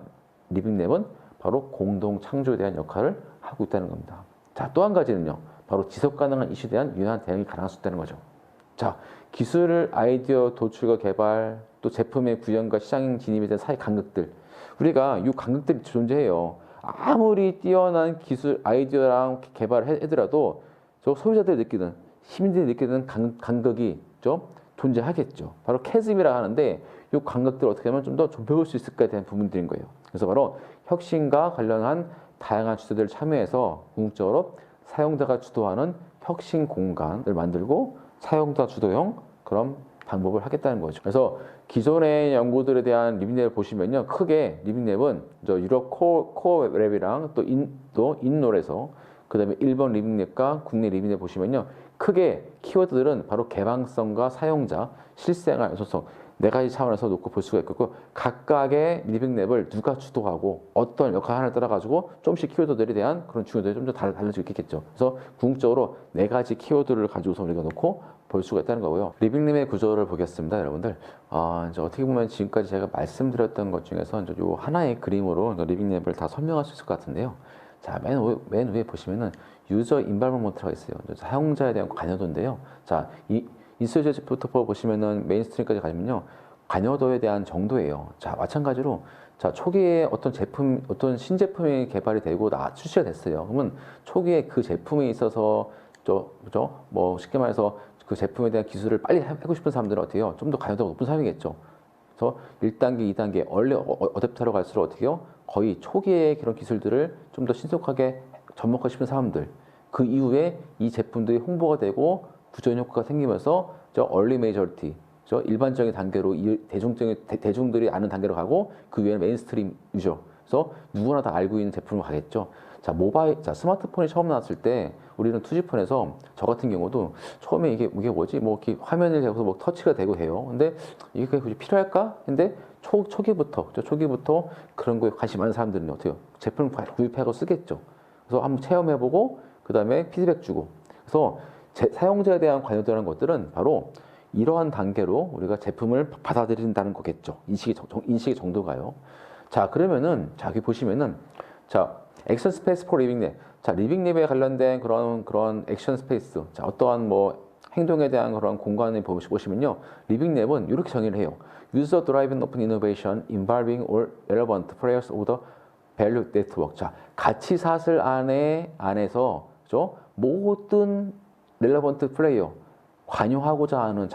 리빙랩은 바로 공동 창조에 대한 역할을 하고 있다는 겁니다. 자, 또 한 가지는요, 바로 지속 가능한 이슈에 대한 유연한 대응이 가능할 수 있다는 거죠. 자, 기술, 아이디어, 도출과 개발, 또 제품의 구현과 시장 진입에 대한 사회 간극들. 우리가 이 간극들이 존재해요. 아무리 뛰어난 기술, 아이디어랑 개발을 해더라도 저 소유자들이 느끼는, 시민들이 느끼는 간극이 좀 존재하겠죠. 바로 캐즘이라 하는데 이 간극들을 어떻게 하면 좀 더 좁혀볼 수 있을까에 대한 부분들인 거예요. 그래서 바로 혁신과 관련한 다양한 주체들을 참여해서 궁극적으로 사용자가 주도하는 혁신 공간을 만들고 사용자 주도형 그런 방법을 하겠다는 거죠. 그래서 기존의 연구들에 대한 리빙랩을 보시면요, 크게 리빙랩은 유럽 코어랩이랑 또 인놀에서 그다음에 일본 리빙랩과 국내 리빙랩 보시면요, 크게 키워드들은 바로 개방성과 사용자, 실생활, 연속성 네 가지 차원에서 놓고 볼 수가 있고, 각각의 리빙랩을 누가 주도하고 어떤 역할 하나를 따라가지고 조금씩 키워드들에 대한 그런 중요도가 좀 더 달라지고 있겠죠. 그래서 궁극적으로 네 가지 키워드를 가지고서 우리가 놓고 볼 수가 있다는 거고요. 리빙랩의 구조를 보겠습니다, 여러분들. 이제 어떻게 보면 지금까지 제가 말씀드렸던 것 중에서 이제 요 하나의 그림으로 리빙랩을 다 설명할 수 있을 것 같은데요. 자, 맨 위에 보시면은 유저 인발먼트가 있어요. 사용자에 대한 관여도인데요. 자, 이 인스트루먼트부터 보시면은 메인스트림까지 가면요, 관여도에 대한 정도예요. 자, 마찬가지로 자, 초기에 어떤 신제품이 개발이 되고 출시가 됐어요. 그러면 초기에 그 제품에 있어서 그죠? 뭐 쉽게 말해서 그 제품에 대한 기술을 빨리 하고 싶은 사람들은 어떻게 해요? 좀 더 관여도가 높은 사람이겠죠. 그래서 1단계, 2단계 얼리 어댑터로 갈수록 어떻게 해요? 거의 초기에 그런 기술들을 좀 더 신속하게 접목하고 싶은 사람들, 그 이후에 이 제품들이 홍보가 되고 구전 효과가 생기면서 얼리 메이저리티, 일반적인 단계로 대중들이 아는 단계로 가고 그 위에는 메인스트림 유저, 그래서 누구나 다 알고 있는 제품으로 가겠죠. 자, 스마트폰이 처음 나왔을 때 우리는 투지폰에서 저 같은 경우도 처음에 이게 뭐지? 뭐 이렇게 화면을 대고서 뭐 터치가 되고 해요. 근데 이게 굳이 필요할까? 근데 초기부터 그런 거에 관심 많은 사람들은 어떻게 해요? 제품을 구입하고 쓰겠죠. 그래서 한번 체험해보고 그 다음에 피드백 주고. 그래서 사용자에 대한 관여도라는 것들은 바로 이러한 단계로 우리가 제품을 받아들인다는 거겠죠. 인식의 정도가요. 자, 그러면은 여기 보시면은 자, 액션 스페이스 포 리빙랩. 자, 리빙랩에 관련된 그런 액션 스페이스. 자, 어떠한 뭐 행동에 대한 그런 공간을 보시면요, 리빙랩은 이렇게 정의를 해요. User Driven Open Innovation involving all relevant players of the value network. 자, 가치 사슬 안에서 그죠? 모든 relevant 플레이어, 관여하고자 하는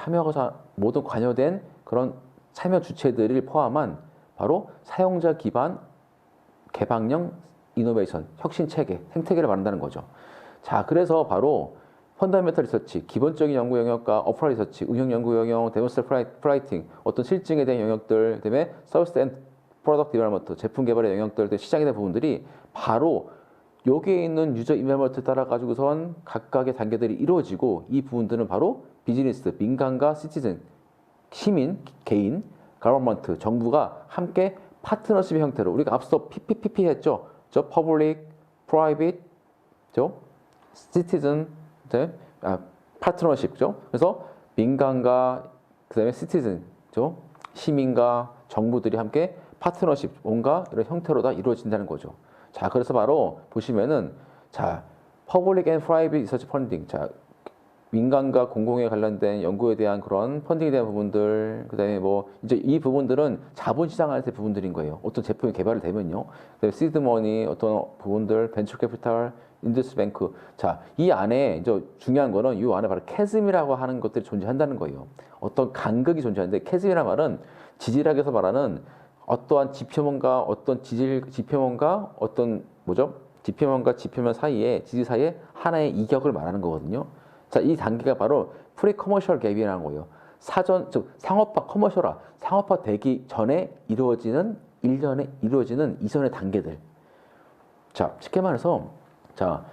모든 관여된 그런 참여 주체들을 포함한 바로 사용자 기반 개방형 이노베이션, 혁신 체계, 생태계를 말한다는 거죠. 자, 그래서 바로 펀더멘털 리서치, 기본적인 연구 영역과 어플라이 리서치, 응용 연구 영역, 데몬스트레이션 프라이팅, 어떤 실증에 대한 영역들, 그다음에 서비스 앤 프로덕트 디벨롭먼트, 제품 개발의 영역들, 시장에 대한 부분들이 바로 여기에 있는 유저 인벨먼트를 따라 가지고선 각각의 단계들이 이루어지고, 이 부분들은 바로 비즈니스, 민간과 시티즌, 시민, 개인, 가버먼트, 정부가 함께 파트너십의 형태로, 우리가 앞서 PPP 했죠. 퍼블릭, 프라이빗, 시티즌, 파트너십죠. 그래서 민간과 그다음에 시티즌, 시민과 정부들이 함께 파트너십, 뭔가 이런 형태로 다 이루어진다는 거죠. 자, 그래서 바로 보시면은 자, 퍼블릭 앤 프라이빗 리서치 펀딩. 자, 민간과 공공에 관련된 연구에 대한 그런 펀딩에 대한 부분들, 그다음에 뭐 이제 이 부분들은 자본시장 안에서의 부분들인 거예요. 어떤 제품이 개발이 되면요. 그다음에 시드머니, 어떤 부분들, 벤처 캐피탈, 인더스트리 뱅크. 자, 이 안에 이제 중요한 거는 이 안에 바로 캐즘이라고 하는 것들이 존재한다는 거예요. 어떤 간극이 존재하는데 캐즘이라는 말은 지질학에서 말하는 어떠한 지표면과 어떤 지표면과 어떤 뭐죠? 지표면과 지표면 사이에 지지 사이에 하나의 이격을 말하는 거거든요. 자, 이 단계가 바로 프리 커머셜 갭이라는 거예요. 사전, 즉 상업화, 커머셜화, 상업화 되기 전에 이루어지는 일련에 이루어지는 이전의 단계들. 자, 쉽게 말해서 자,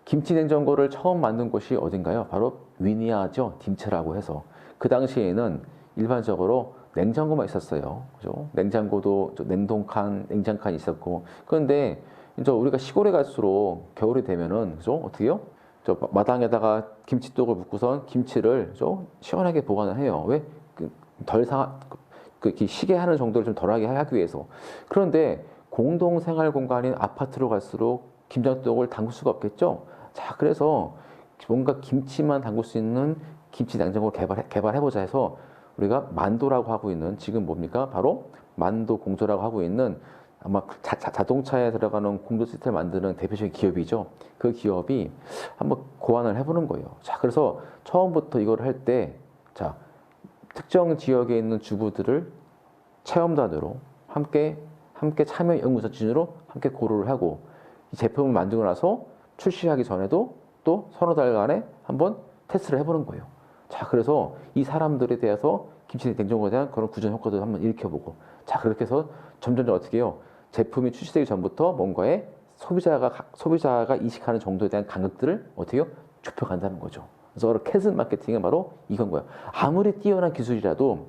김치 냉장고를 처음 만든 곳이 어딘가요? 바로 위니아죠. 딤체라고 해서. 그 당시에는 일반적으로 냉장고만 있었어요. 그죠? 냉장고도 냉동칸, 냉장칸이 있었고. 그런데 이제 우리가 시골에 갈수록 겨울이 되면은 그죠? 어떻게 해요? 저 마당에다가 김치독을 붓고선 김치를 좀 시원하게 보관을 해요. 왜? 덜 상하, 시게 하는 정도를 좀 덜하게 하기 위해서. 그런데 공동생활 공간인 아파트로 갈수록 김장독을 담글 수가 없겠죠? 자, 그래서 뭔가 김치만 담글 수 있는 김치 냉장고를 개발해보자 해서 우리가 만도라고 하고 있는 지금 뭡니까? 바로 만도 공조라고 하고 있는 아마 자동차에 들어가는 공조 시스템을 만드는 대표적인 기업이죠. 그 기업이 한번 고안을 해보는 거예요. 자, 그래서 처음부터 이걸 할 때, 자, 특정 지역에 있는 주부들을 체험단으로 함께 참여 연구소 기준으로 함께 고려를 하고 이 제품을 만들고 나서 출시하기 전에도 또 서너 달간에 한번 테스트를 해보는 거예요. 자, 그래서 이 사람들에 대해서 김치 냉장고에 대한 그런 구전 효과도 한번 일으켜보고 자, 그렇게 해서 점점 어떻게 해요? 제품이 출시되기 전부터 뭔가에 소비자가 이식하는 정도에 대한 간극들을 어떻게 해요? 좁혀간다는 거죠. 그래서 캐즘 마케팅은 바로 이건 거예요. 아무리 뛰어난 기술이라도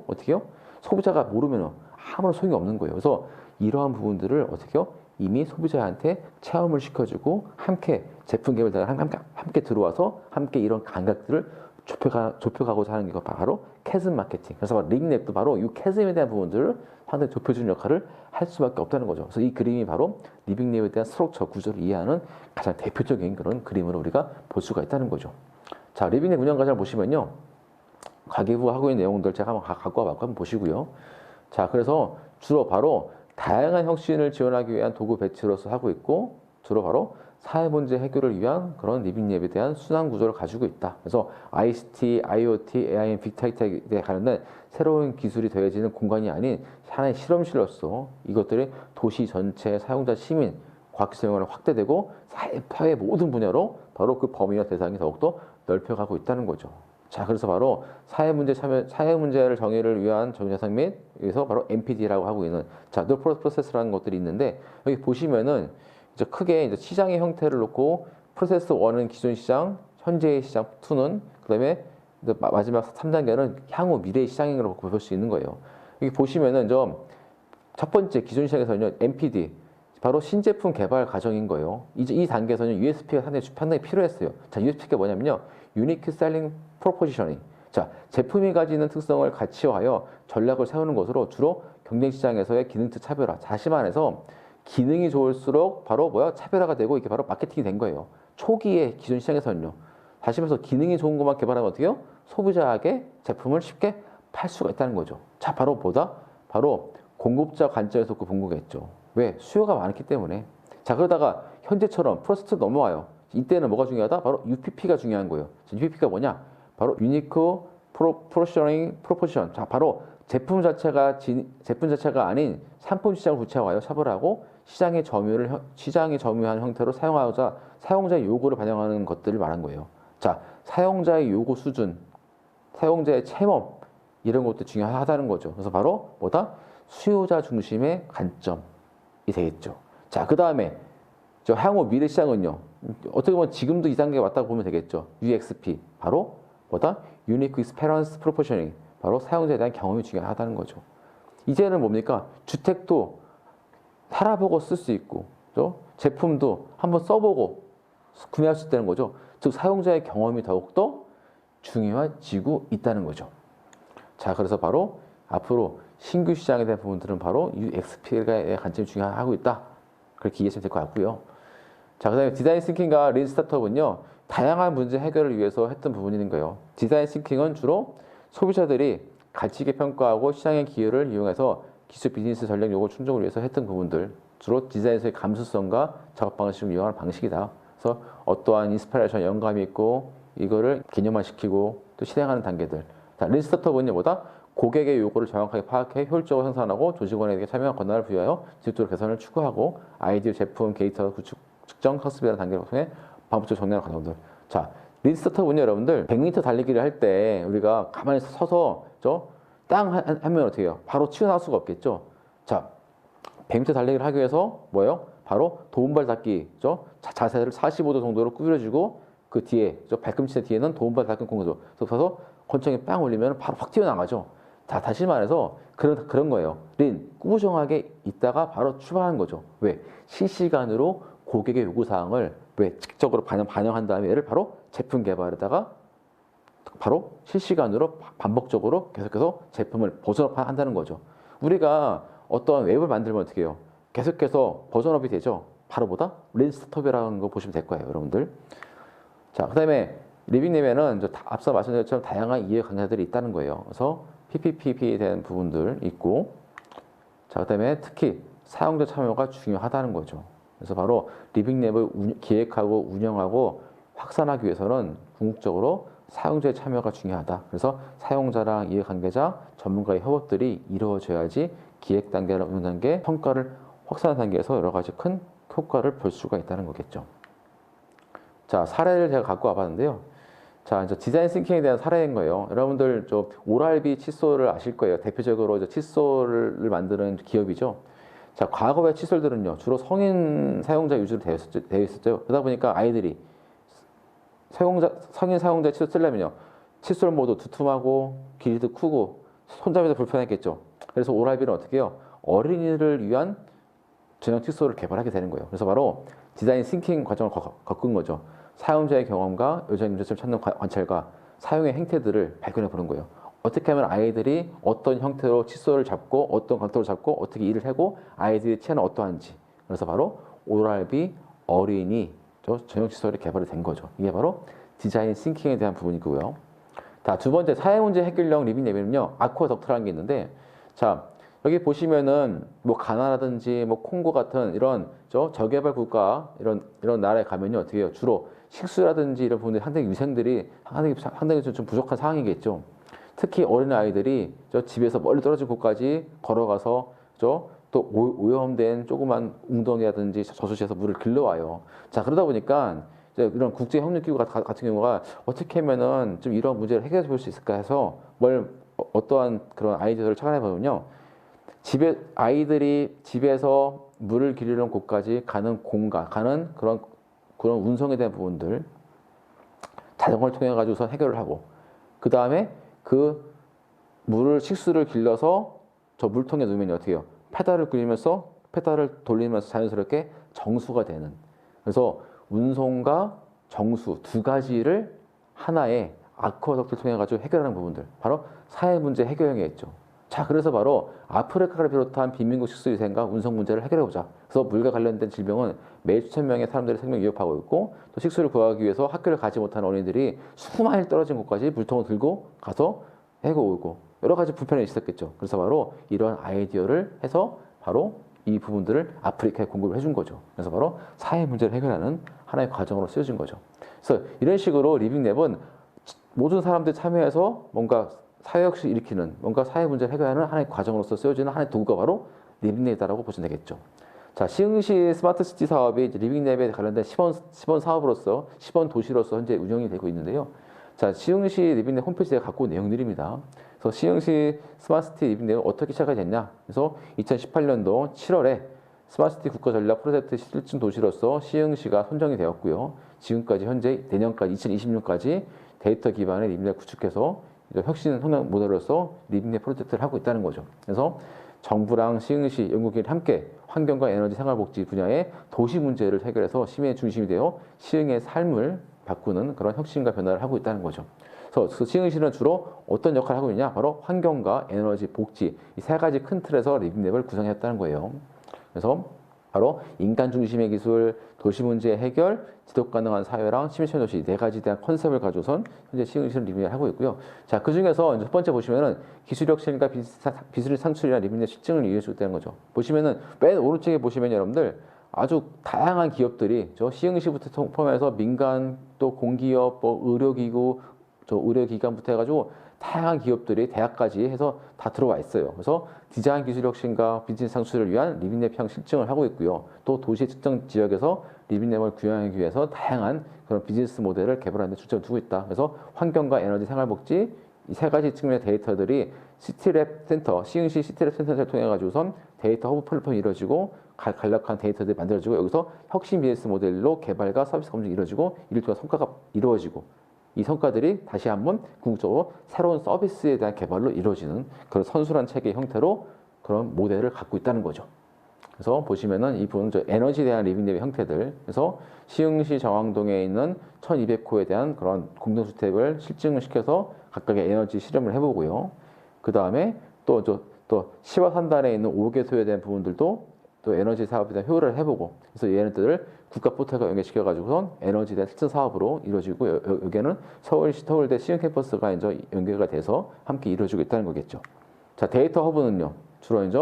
어떻게 해요? 소비자가 모르면 아무런 소용이 없는 거예요. 그래서 이러한 부분들을 어떻게 해요? 이미 소비자한테 체험을 시켜주고 함께 제품 개발자가 함께 들어와서 함께 이런 감각들을 좁혀가고자 하는 게 바로 캐즘 마케팅. 그래서 링랩도 바로 이 캐즘에 대한 부분들을 상당히 좁혀주는 역할을 할 수밖에 없다는 거죠. 그래서 이 그림이 바로 리빙랩에 대한 스트럭처 구조를 이해하는 가장 대표적인 그런 그림으로 우리가 볼 수가 있다는 거죠. 자, 리빙랩 운영 과정을 보시면요. 가계부 하고 있는 내용들 제가 한번 갖고 와봤고 한번 보시고요. 자, 그래서 주로 바로 다양한 혁신을 지원하기 위한 도구 배치로서 하고 있고 주로 바로 사회 문제 해결을 위한 그런 리빙랩에 대한 순환 구조를 가지고 있다. 그래서 ICT, IoT, AI, 빅데이터에 관련된 새로운 기술이 더해지는 공간이 아닌 하나의 실험실로서 이것들이 도시 전체 사용자 시민 과학기술 영역을 확대되고 사회 모든 분야로 바로 그 범위와 대상이 더욱더 넓혀가고 있다는 거죠. 자, 그래서 바로 사회 문제를 정의를 위한 정의자상 및 여기서 바로 NPD라고 하고 있는 자, 늘 프로세스라는 것들이 있는데 여기 보시면은 이제 크게 이제 시장의 형태를 놓고 프로세스 1은 기존 시장, 현재의 시장 2는 그다음에 마지막 3단계는 향후 미래의 시장으로 볼 수 있는 거예요. 여기 보시면은 첫 번째 기존 시장에서는 NPD 바로 신제품 개발 과정인 거예요. 이 단계에서는 USP가 상당히 필요했어요. 자, USP가 뭐냐면요. Unique Selling Propositioning. 자, 제품이 가지는 특성을 가치화하여 전략을 세우는 것으로 주로 경쟁 시장에서의 기능적 차별화. 다시 말해서 기능이 좋을수록 바로 차별화가 되고 이게 바로 마케팅이 된 거예요. 초기에 기존 시장에서는요. 다시 말해서 기능이 좋은 것만 개발하면 어떻게 해요? 소비자에게 제품을 쉽게 팔 수가 있다는 거죠. 자, 바로 바로 공급자 관점에서 그 본거겠죠. 왜? 수요가 많았기 때문에. 자, 그러다가 현재처럼 프로세스 넘어와요. 이때는 뭐가 중요하다? 바로 UPP가 중요한 거예요. UPP가 뭐냐? 바로 Unique Positioning Proposition. 자, 바로 제품 자체가 아닌 상품 시장을 구체화하여 차별하고 시장의 점유한 형태로 사용하고자 사용자의 요구를 반영하는 것들을 말한 거예요. 자, 사용자의 요구 수준, 사용자의 체험 이런 것도 중요하다는 거죠. 그래서 바로 수요자 중심의 관점이 되겠죠. 자, 그 다음에 향후 미래 시장은요. 어떻게 보면 지금도 이 단계에 왔다고 보면 되겠죠. UXP 바로 Unique Experience Propositioning 바로 사용자에 대한 경험이 중요하다는 거죠. 이제는 뭡니까? 주택도 살아보고 쓸 수 있고 제품도 한번 써보고 구매할 수 있다는 거죠. 즉 사용자의 경험이 더욱더 중요해지고 있다는 거죠. 자, 그래서 바로 앞으로 신규 시장에 대한 부분들은 바로 UXP의 관점이 중요하고 있다. 그렇게 이해하시면 될 것 같고요. 자, 그 다음에 디자인 싱킹과 린 스타트업은요. 다양한 문제 해결을 위해서 했던 부분인 거예요. 디자인 싱킹은 주로 소비자들이 가치 있게 평가하고 시장의 기회를 이용해서 기술 비즈니스 전략 요구 충족을 위해서 했던 부분들, 주로 디자인에서의 감수성과 작업 방식을 이용하는 방식이다. 그래서 어떠한 인스피레이션, 영감이 있고 이거를 개념화시키고 또 실행하는 단계들. 자, 린 스타트업은 뭐다? 고객의 요구를 정확하게 파악해 효율적으로 생산하고 조직원에게 참여한 권한을 부여하여 지속적으로 개선을 추구하고 아이디어, 제품, 데이터 구축, 측정, 학습이라는 단계를 통해 반복적으로 정리하는 과정들. 자, 린 스타트업은 여러분들 100m 달리기를 할 때 우리가 가만히 서서 땅 하면 어떻게 해요? 바로 튀어나올 수가 없겠죠. 자, 100m 달리기를 하기 위해서 뭐예요? 바로 도움발 닫기, 자세를 45도 정도로 구부려주고 그 뒤에, 발꿈치 뒤에는 도움발 닫기 공조. 그래서 권총이 빵 올리면 바로 확 튀어나가죠. 자, 다시 말해서 그런 거예요. 린, 꾸준하게 있다가 바로 출발하는 거죠. 왜? 실시간으로 고객의 요구사항을 직접적으로 반영한 다음에 얘를 바로 제품 개발에다가 바로 실시간으로 반복적으로 계속해서 제품을 버전업한다는 거죠. 우리가 어떤 웹을 만들면 어떻게 해요? 계속해서 버전업이 되죠. 바로 뭐다? 린 스타트업이라는 거 보시면 될 거예요, 여러분들. 자, 그 다음에 리빙랩에는 앞서 말씀드린 것처럼 다양한 이해 강좌들이 있다는 거예요. 그래서 PPP에 대한 부분들 있고, 자, 그 다음에 특히 사용자 참여가 중요하다는 거죠. 그래서 바로 리빙랩을 기획하고 운영하고 확산하기 위해서는 궁극적으로 사용자의 참여가 중요하다. 그래서 사용자랑 이해관계자, 전문가의 협업들이 이루어져야지 기획 단계나 운영 단계, 평가를 확산하는 단계에서 여러 가지 큰 효과를 볼 수가 있다는 거겠죠. 자, 사례를 제가 갖고 와봤는데요. 자, 이제 디자인 싱킹에 대한 사례인 거예요. 여러분들 오랄비 칫솔을 아실 거예요. 대표적으로 칫솔을 만드는 기업이죠. 자, 과거의 칫솔들은요, 주로 성인 사용자 위주로 되어 있었죠. 그러다 보니까 아이들이 성인 사용자 칫솔 쓰려면요, 칫솔 모두 두툼하고 길이도 크고 손잡이도 불편했겠죠. 그래서 오랄비는 어떻게 해요? 어린이를 위한 전용 칫솔을 개발하게 되는 거예요. 그래서 바로 디자인 싱킹 과정을 겪은 거죠. 사용자의 경험과 요즘 문제점을 찾는 관찰과 사용의 행태들을 발견해 보는 거예요. 어떻게 하면 아이들이 어떤 형태로 칫솔을 잡고 어떤 각도로 잡고 어떻게 일을 하고 아이들의 체는 어떠한지. 그래서 바로 오랄비 어린이 전용 칫솔이 개발이 된 거죠. 이게 바로 디자인 싱킹에 대한 부분이고요. 자, 두 번째 사회문제 해결형 리빙랩에는요, 아쿠아덕트라는 게 있는데, 자, 여기 보시면은 뭐 가나라든지 뭐 콩고 같은 이런 저개발 국가 이런 나라에 가면요, 어떻게 해요? 주로 식수라든지 이런 부분들이 상당히 위생들이 상당히 좀 부족한 상황이겠죠. 특히 어린 아이들이 집에서 멀리 떨어진 곳까지 걸어가서 또 오염된 조그만 웅덩이라든지 저수지에서 물을 길러와요. 자, 그러다 보니까 이제 이런 국제협력기구 같은 경우가 어떻게 하면은 좀 이런 문제를 해결해 볼 수 있을까 해서 어떠한 그런 아이디어를 착안해 보면요, 아이들이 집에서 물을 기르는 곳까지 가는 그런 운송에 대한 부분들 자전거를 통해 가지고서 해결을 하고, 그 다음에 그 식수를 길러서 저 물통에 넣으면 어떻게 해요? 페달을 돌리면서 자연스럽게 정수가 되는. 그래서 운송과 정수 두 가지를 하나의 아쿠아덕트를 통해 가지고 해결하는 부분들, 바로 사회 문제 해결형에 있죠. 자, 그래서 바로 아프리카를 비롯한 빈민국 식수위생과 운송 문제를 해결해보자. 그래서 물과 관련된 질병은 매일 수천 명의 사람들의 생명을 위협하고 있고, 또 식수를 구하기 위해서 학교를 가지 못하는 어린이들이 수마일 떨어진 곳까지 물통을 들고 가서 해고오고 여러 가지 불편이 있었겠죠. 그래서 바로 이런 아이디어를 해서 바로 이 부분들을 아프리카에 공급을 해준 거죠. 그래서 바로 사회 문제를 해결하는 하나의 과정으로 쓰여진 거죠. 그래서 이런 식으로 리빙랩은 모든 사람들이 참여해서 뭔가 사회혁신을 일으키는, 뭔가 사회 문제를 해결하는 하나의 과정으로서 쓰여지는 하나의 도구가 바로 리빙랩이라고 보시면 되겠죠. 자, 시흥시 스마트시티 사업이 리빙랩에 관련된 시범 사업으로서, 시범 도시로서 현재 운영이 되고 있는데요. 자, 시흥시 리빙랩 홈페이지에 갖고 온 내용들입니다. 그래서 시흥시 스마트시티 리빙랩은 어떻게 시작이 됐냐? 그래서 2018년도 7월에 스마트시티 국가전략 프로젝트 실증 도시로서 시흥시가 선정이 되었고요. 지금까지 현재 내년까지 2026까지 데이터 기반의 리빙랩 구축해서 혁신 성장 모델로서 리빙랩 프로젝트를 하고 있다는 거죠. 그래서 정부랑 시흥시, 연구기관이 함께 환경과 에너지, 생활복지 분야의 도시 문제를 해결해서 시민의 중심이 되어 시흥의 삶을 바꾸는 그런 혁신과 변화를 하고 있다는 거죠. 그래서 시흥시는 주로 어떤 역할을 하고 있냐? 바로 환경과 에너지, 복지 이 세 가지 큰 틀에서 리빙랩을 구성했다는 거예요. 그래서 바로 인간 중심의 기술, 도시 문제 해결, 지속 가능한 사회랑 시민철 도시 네 가지에 대한 컨셉을 가지고선 현재 시흥시를 리뷰를 하고 있고요. 자, 그 중에서 첫 번째 보시면은 기술 혁신과 비술 창출이나 리뷰의 실증을 이해해주고 있다는 거죠. 보시면은 맨 오른쪽에 보시면 여러분들 아주 다양한 기업들이 저 시흥시부터 포함해서 민간 또 공기업, 뭐 의료기구, 저 의료기관부터 해가지고 다양한 기업들이 대학까지 해서 다 들어와 있어요. 그래서 디자인 기술 혁신과 비즈니스 창출을 위한 리빙랩 형 실증을 하고 있고요. 또 도시의 특정 지역에서 리빙랩을 구현하기 위해서 다양한 그런 비즈니스 모델을 개발하는 데 초점을 두고 있다. 그래서 환경과 에너지, 생활복지 이 세 가지 측면의 데이터들이 시티랩 센터, 시흥시 시티랩 센터를 통해 가지고선 데이터 허브 플랫폼이 이루어지고 간략한 데이터들이 만들어지고 여기서 혁신 비즈니스 모델로 개발과 서비스 검증이 이루어지고 이를 통해 성과가 이루어지고 이 성과들이 다시 한번 궁극적으로 새로운 서비스에 대한 개발로 이루어지는 그런 선순환 체계 형태로 그런 모델을 갖고 있다는 거죠. 그래서 보시면은 이 부분 에너지에 대한 리빙랩의 형태들, 그래서 시흥시 정왕동에 있는 1200호에 대한 그런 공동주택을 실증을 시켜서 각각의 에너지 실험을 해보고요. 그 다음에 또 시와 산단에 있는 5개소에 대한 부분들도 또 에너지 사업에 대한 효율을 해보고, 그래서 얘네들을 국가 포털과 연결시켜가지고선 에너지에 대한 실천 사업으로 이루어지고, 여기에는 서울시 서울대 시흥 캠퍼스가 이제 연계가 돼서 함께 이루어지고 있다는 거겠죠. 자, 데이터 허브는요, 주로 이제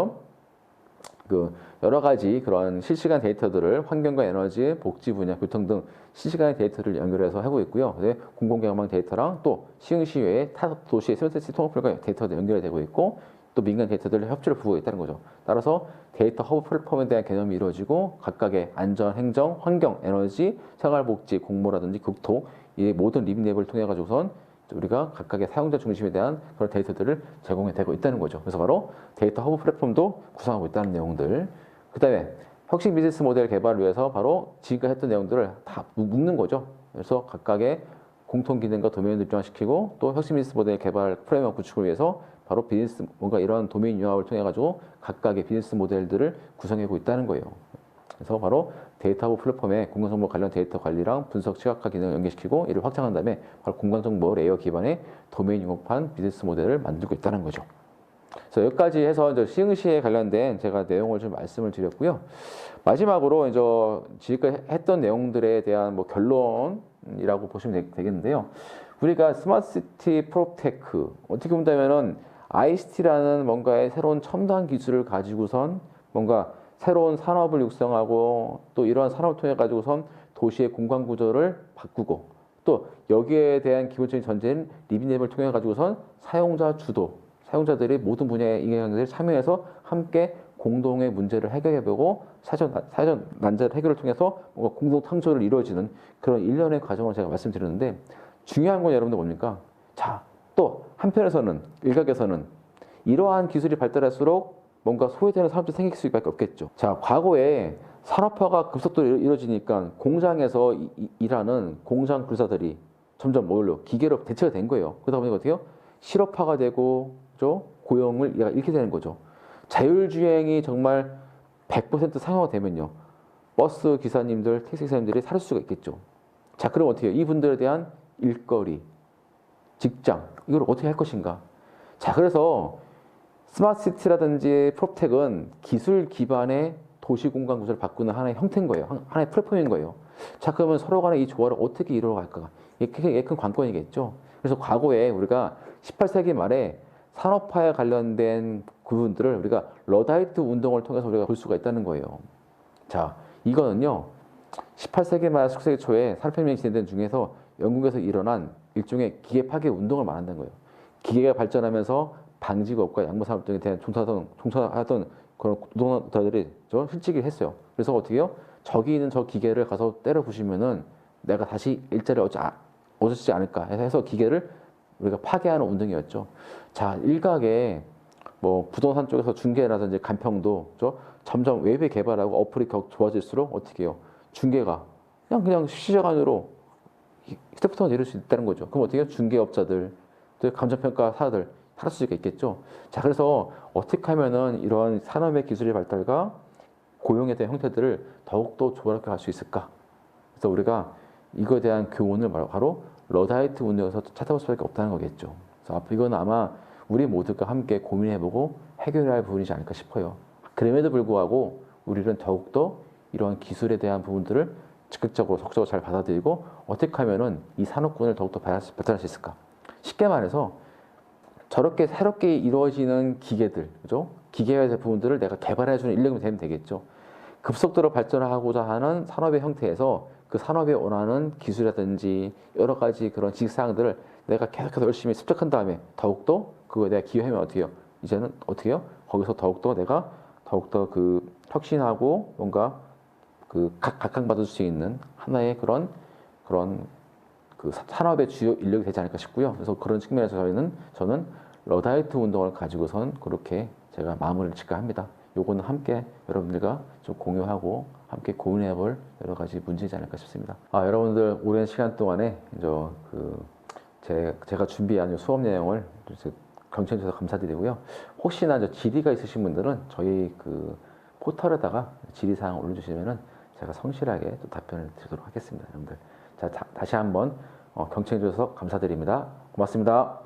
여러 가지 그런 실시간 데이터들을 환경과 에너지, 복지 분야, 교통 등 실시간의 데이터를 연결해서 하고 있고요. 공공경망 데이터랑 또 시흥시 외에 타 도시의 스마트 통합과 데이터도 연결이 되고 있고, 또 민간 데이터들을 협조를 부르고 있다는 거죠. 따라서 데이터 허브 플랫폼에 대한 개념이 이루어지고 각각의 안전, 행정, 환경, 에너지, 생활복지, 공모라든지 교통 이 모든 리빙랩을 통해 가지고선 우리가 각각의 사용자 중심에 대한 그런 데이터들을 제공해 되고 있다는 거죠. 그래서 바로 데이터 허브 플랫폼도 구성하고 있다는 내용들. 그 다음에 혁신 비즈니스 모델 개발을 위해서 바로 지금까지 했던 내용들을 다 묶는 거죠. 그래서 각각의 공통 기능과 도메인을 입장시키고 또 혁신 비즈니스 모델 개발 프레임워크 구축을 위해서 바로 비즈니스 뭔가 이런 도메인 융합을 통해 가지고 각각의 비즈니스 모델들을 구성하고 있다는 거예요. 그래서 바로 데이터 허브 플랫폼에 공간정보 관련 데이터 관리랑 분석 시각화 기능을 연계시키고 이를 확장한 다음에 바로 공간정보 레이어 기반의 도메인 융합한 비즈니스 모델을 만들고 있다는 거죠. 그래서 여기까지 해서 이제 시흥시에 관련된 제가 내용을 좀 말씀을 드렸고요. 마지막으로 이제 지금까지 했던 내용들에 대한 뭐 결론이라고 보시면 되겠는데요. 우리가 스마트시티 프로테크 어떻게 본다면은 ICT라는 뭔가의 새로운 첨단 기술을 가지고선 뭔가 새로운 산업을 육성하고 또 이러한 산업을 통해 가지고선 도시의 공간 구조를 바꾸고 또 여기에 대한 기본적인 전제인 리빙랩을 통해 가지고선 사용자 주도, 사용자들이 모든 분야의 인간관계를 참여해서 함께 공동의 문제를 해결해보고 사전 난제 해결을 통해서 뭔가 공동 창조를 이루어지는 그런 일련의 과정을 제가 말씀드렸는데 중요한 건 여러분들 뭡니까? 자, 또 한편에서는 일각에서는 이러한 기술이 발달할수록 뭔가 소외되는 사람들이 생길 수밖에 없겠죠. 자, 과거에 산업화가 급속도로 이루어지니까 공장에서 일하는 공장 근로자들이 점점 뭘로 기계로 대체가 된 거예요. 그러다 보니까 어떻게요? 실업화가 되고 고용을 잃게 되는 거죠. 자율주행이 정말 100% 상용화되면요, 버스 기사님들, 택시 기사님들이 살 수가 있겠죠. 자, 그럼 어떻게 해요? 이분들에 대한 일거리, 직장, 이걸 어떻게 할 것인가? 자, 그래서 스마트시티라든지 프로텍은 기술 기반의 도시 공간 구조를 바꾸는 하나의 형태인 거예요. 하나의 플랫폼인 거예요. 자, 그러면 서로 간의 이 조화를 어떻게 이루어갈까? 이게 큰 관건이겠죠. 그래서 과거에 우리가 18세기 말에 산업화에 관련된 부분들을 우리가 러다이트 운동을 통해서 우리가 볼 수가 있다는 거예요. 자, 이거는요, 18세기 말 19세기 초에 산업혁명이 진행된 중에서 영국에서 일어난 일종의 기계 파괴 운동을 말한다는 거예요. 기계가 발전하면서 방직업과 양모산업 등에 대한 종사하던 그런 노동자들이 실직을 했어요. 그래서 어떻게 해요? 저기 있는 저 기계를 가서 때려 부시면은 내가 다시 일자리를 얻지 않을까 해서 기계를 우리가 파괴하는 운동이었죠. 자, 일각에 뭐 부동산 쪽에서 중개라든지 간평도 점점 웹에 개발하고 어플이 좋아질수록 어떻게 해요? 중개가 그냥 실시간으로 휴대폰을 내릴 수 있다는 거죠. 그럼 어떻게 해요? 중개업자들, 또 감정평가사들 할 수가 있겠죠. 자, 그래서 어떻게 하면은 이런 산업의 기술의 발달과 고용에 대한 형태들을 더욱더 조화롭게 할 수 있을까? 그래서 우리가 이거에 대한 교훈을 바로 러다이트 운동에서 찾아볼 수밖에 없다는 거겠죠. 그래서 이건 아마 우리 모두가 함께 고민해보고 해결해야 할 부분이지 않을까 싶어요. 그럼에도 불구하고 우리는 더욱더 이러한 기술에 대한 부분들을 적극적으로 적극적으로 잘 받아들이고 어떻게 하면은 이 산업군을 더욱더 발전할 수 있을까? 쉽게 말해서 저렇게 새롭게 이루어지는 기계들, 그죠? 기계화의 부분들을 내가 개발해주는 인력이 되면 되겠죠. 급속도로 발전하고자 하는 산업의 형태에서 그 산업에 원하는 기술이라든지 여러 가지 그런 지식사항들을 내가 계속해서 열심히 습득한 다음에 더욱더 그거에 내가 기여하면 어떻게 해요? 이제는 어떻게 해요? 거기서 더욱더 내가 더욱더 그 혁신하고 뭔가 그 각광받을 수 있는 하나의 그런 그 산업의 주요 인력이 되지 않을까 싶고요. 그래서 그런 측면에서 저는 러다이트 운동을 가지고선 그렇게 제가 마무리를 짓까 합니다. 요거는 함께 여러분들과 좀 공유하고 함께 고민해볼 여러 가지 문제이지 않을까 싶습니다. 여러분들 오랜 시간 동안에 제가 준비한 수업 내용을 경청해 주셔서 감사드리고요. 혹시나 질의가 있으신 분들은 저희 그 포털에다가 질의사항 올려주시면은 제가 성실하게 또 답변을 드리도록 하겠습니다. 여러분들. 자, 다시 한번 경청해 주셔서 감사드립니다. 고맙습니다.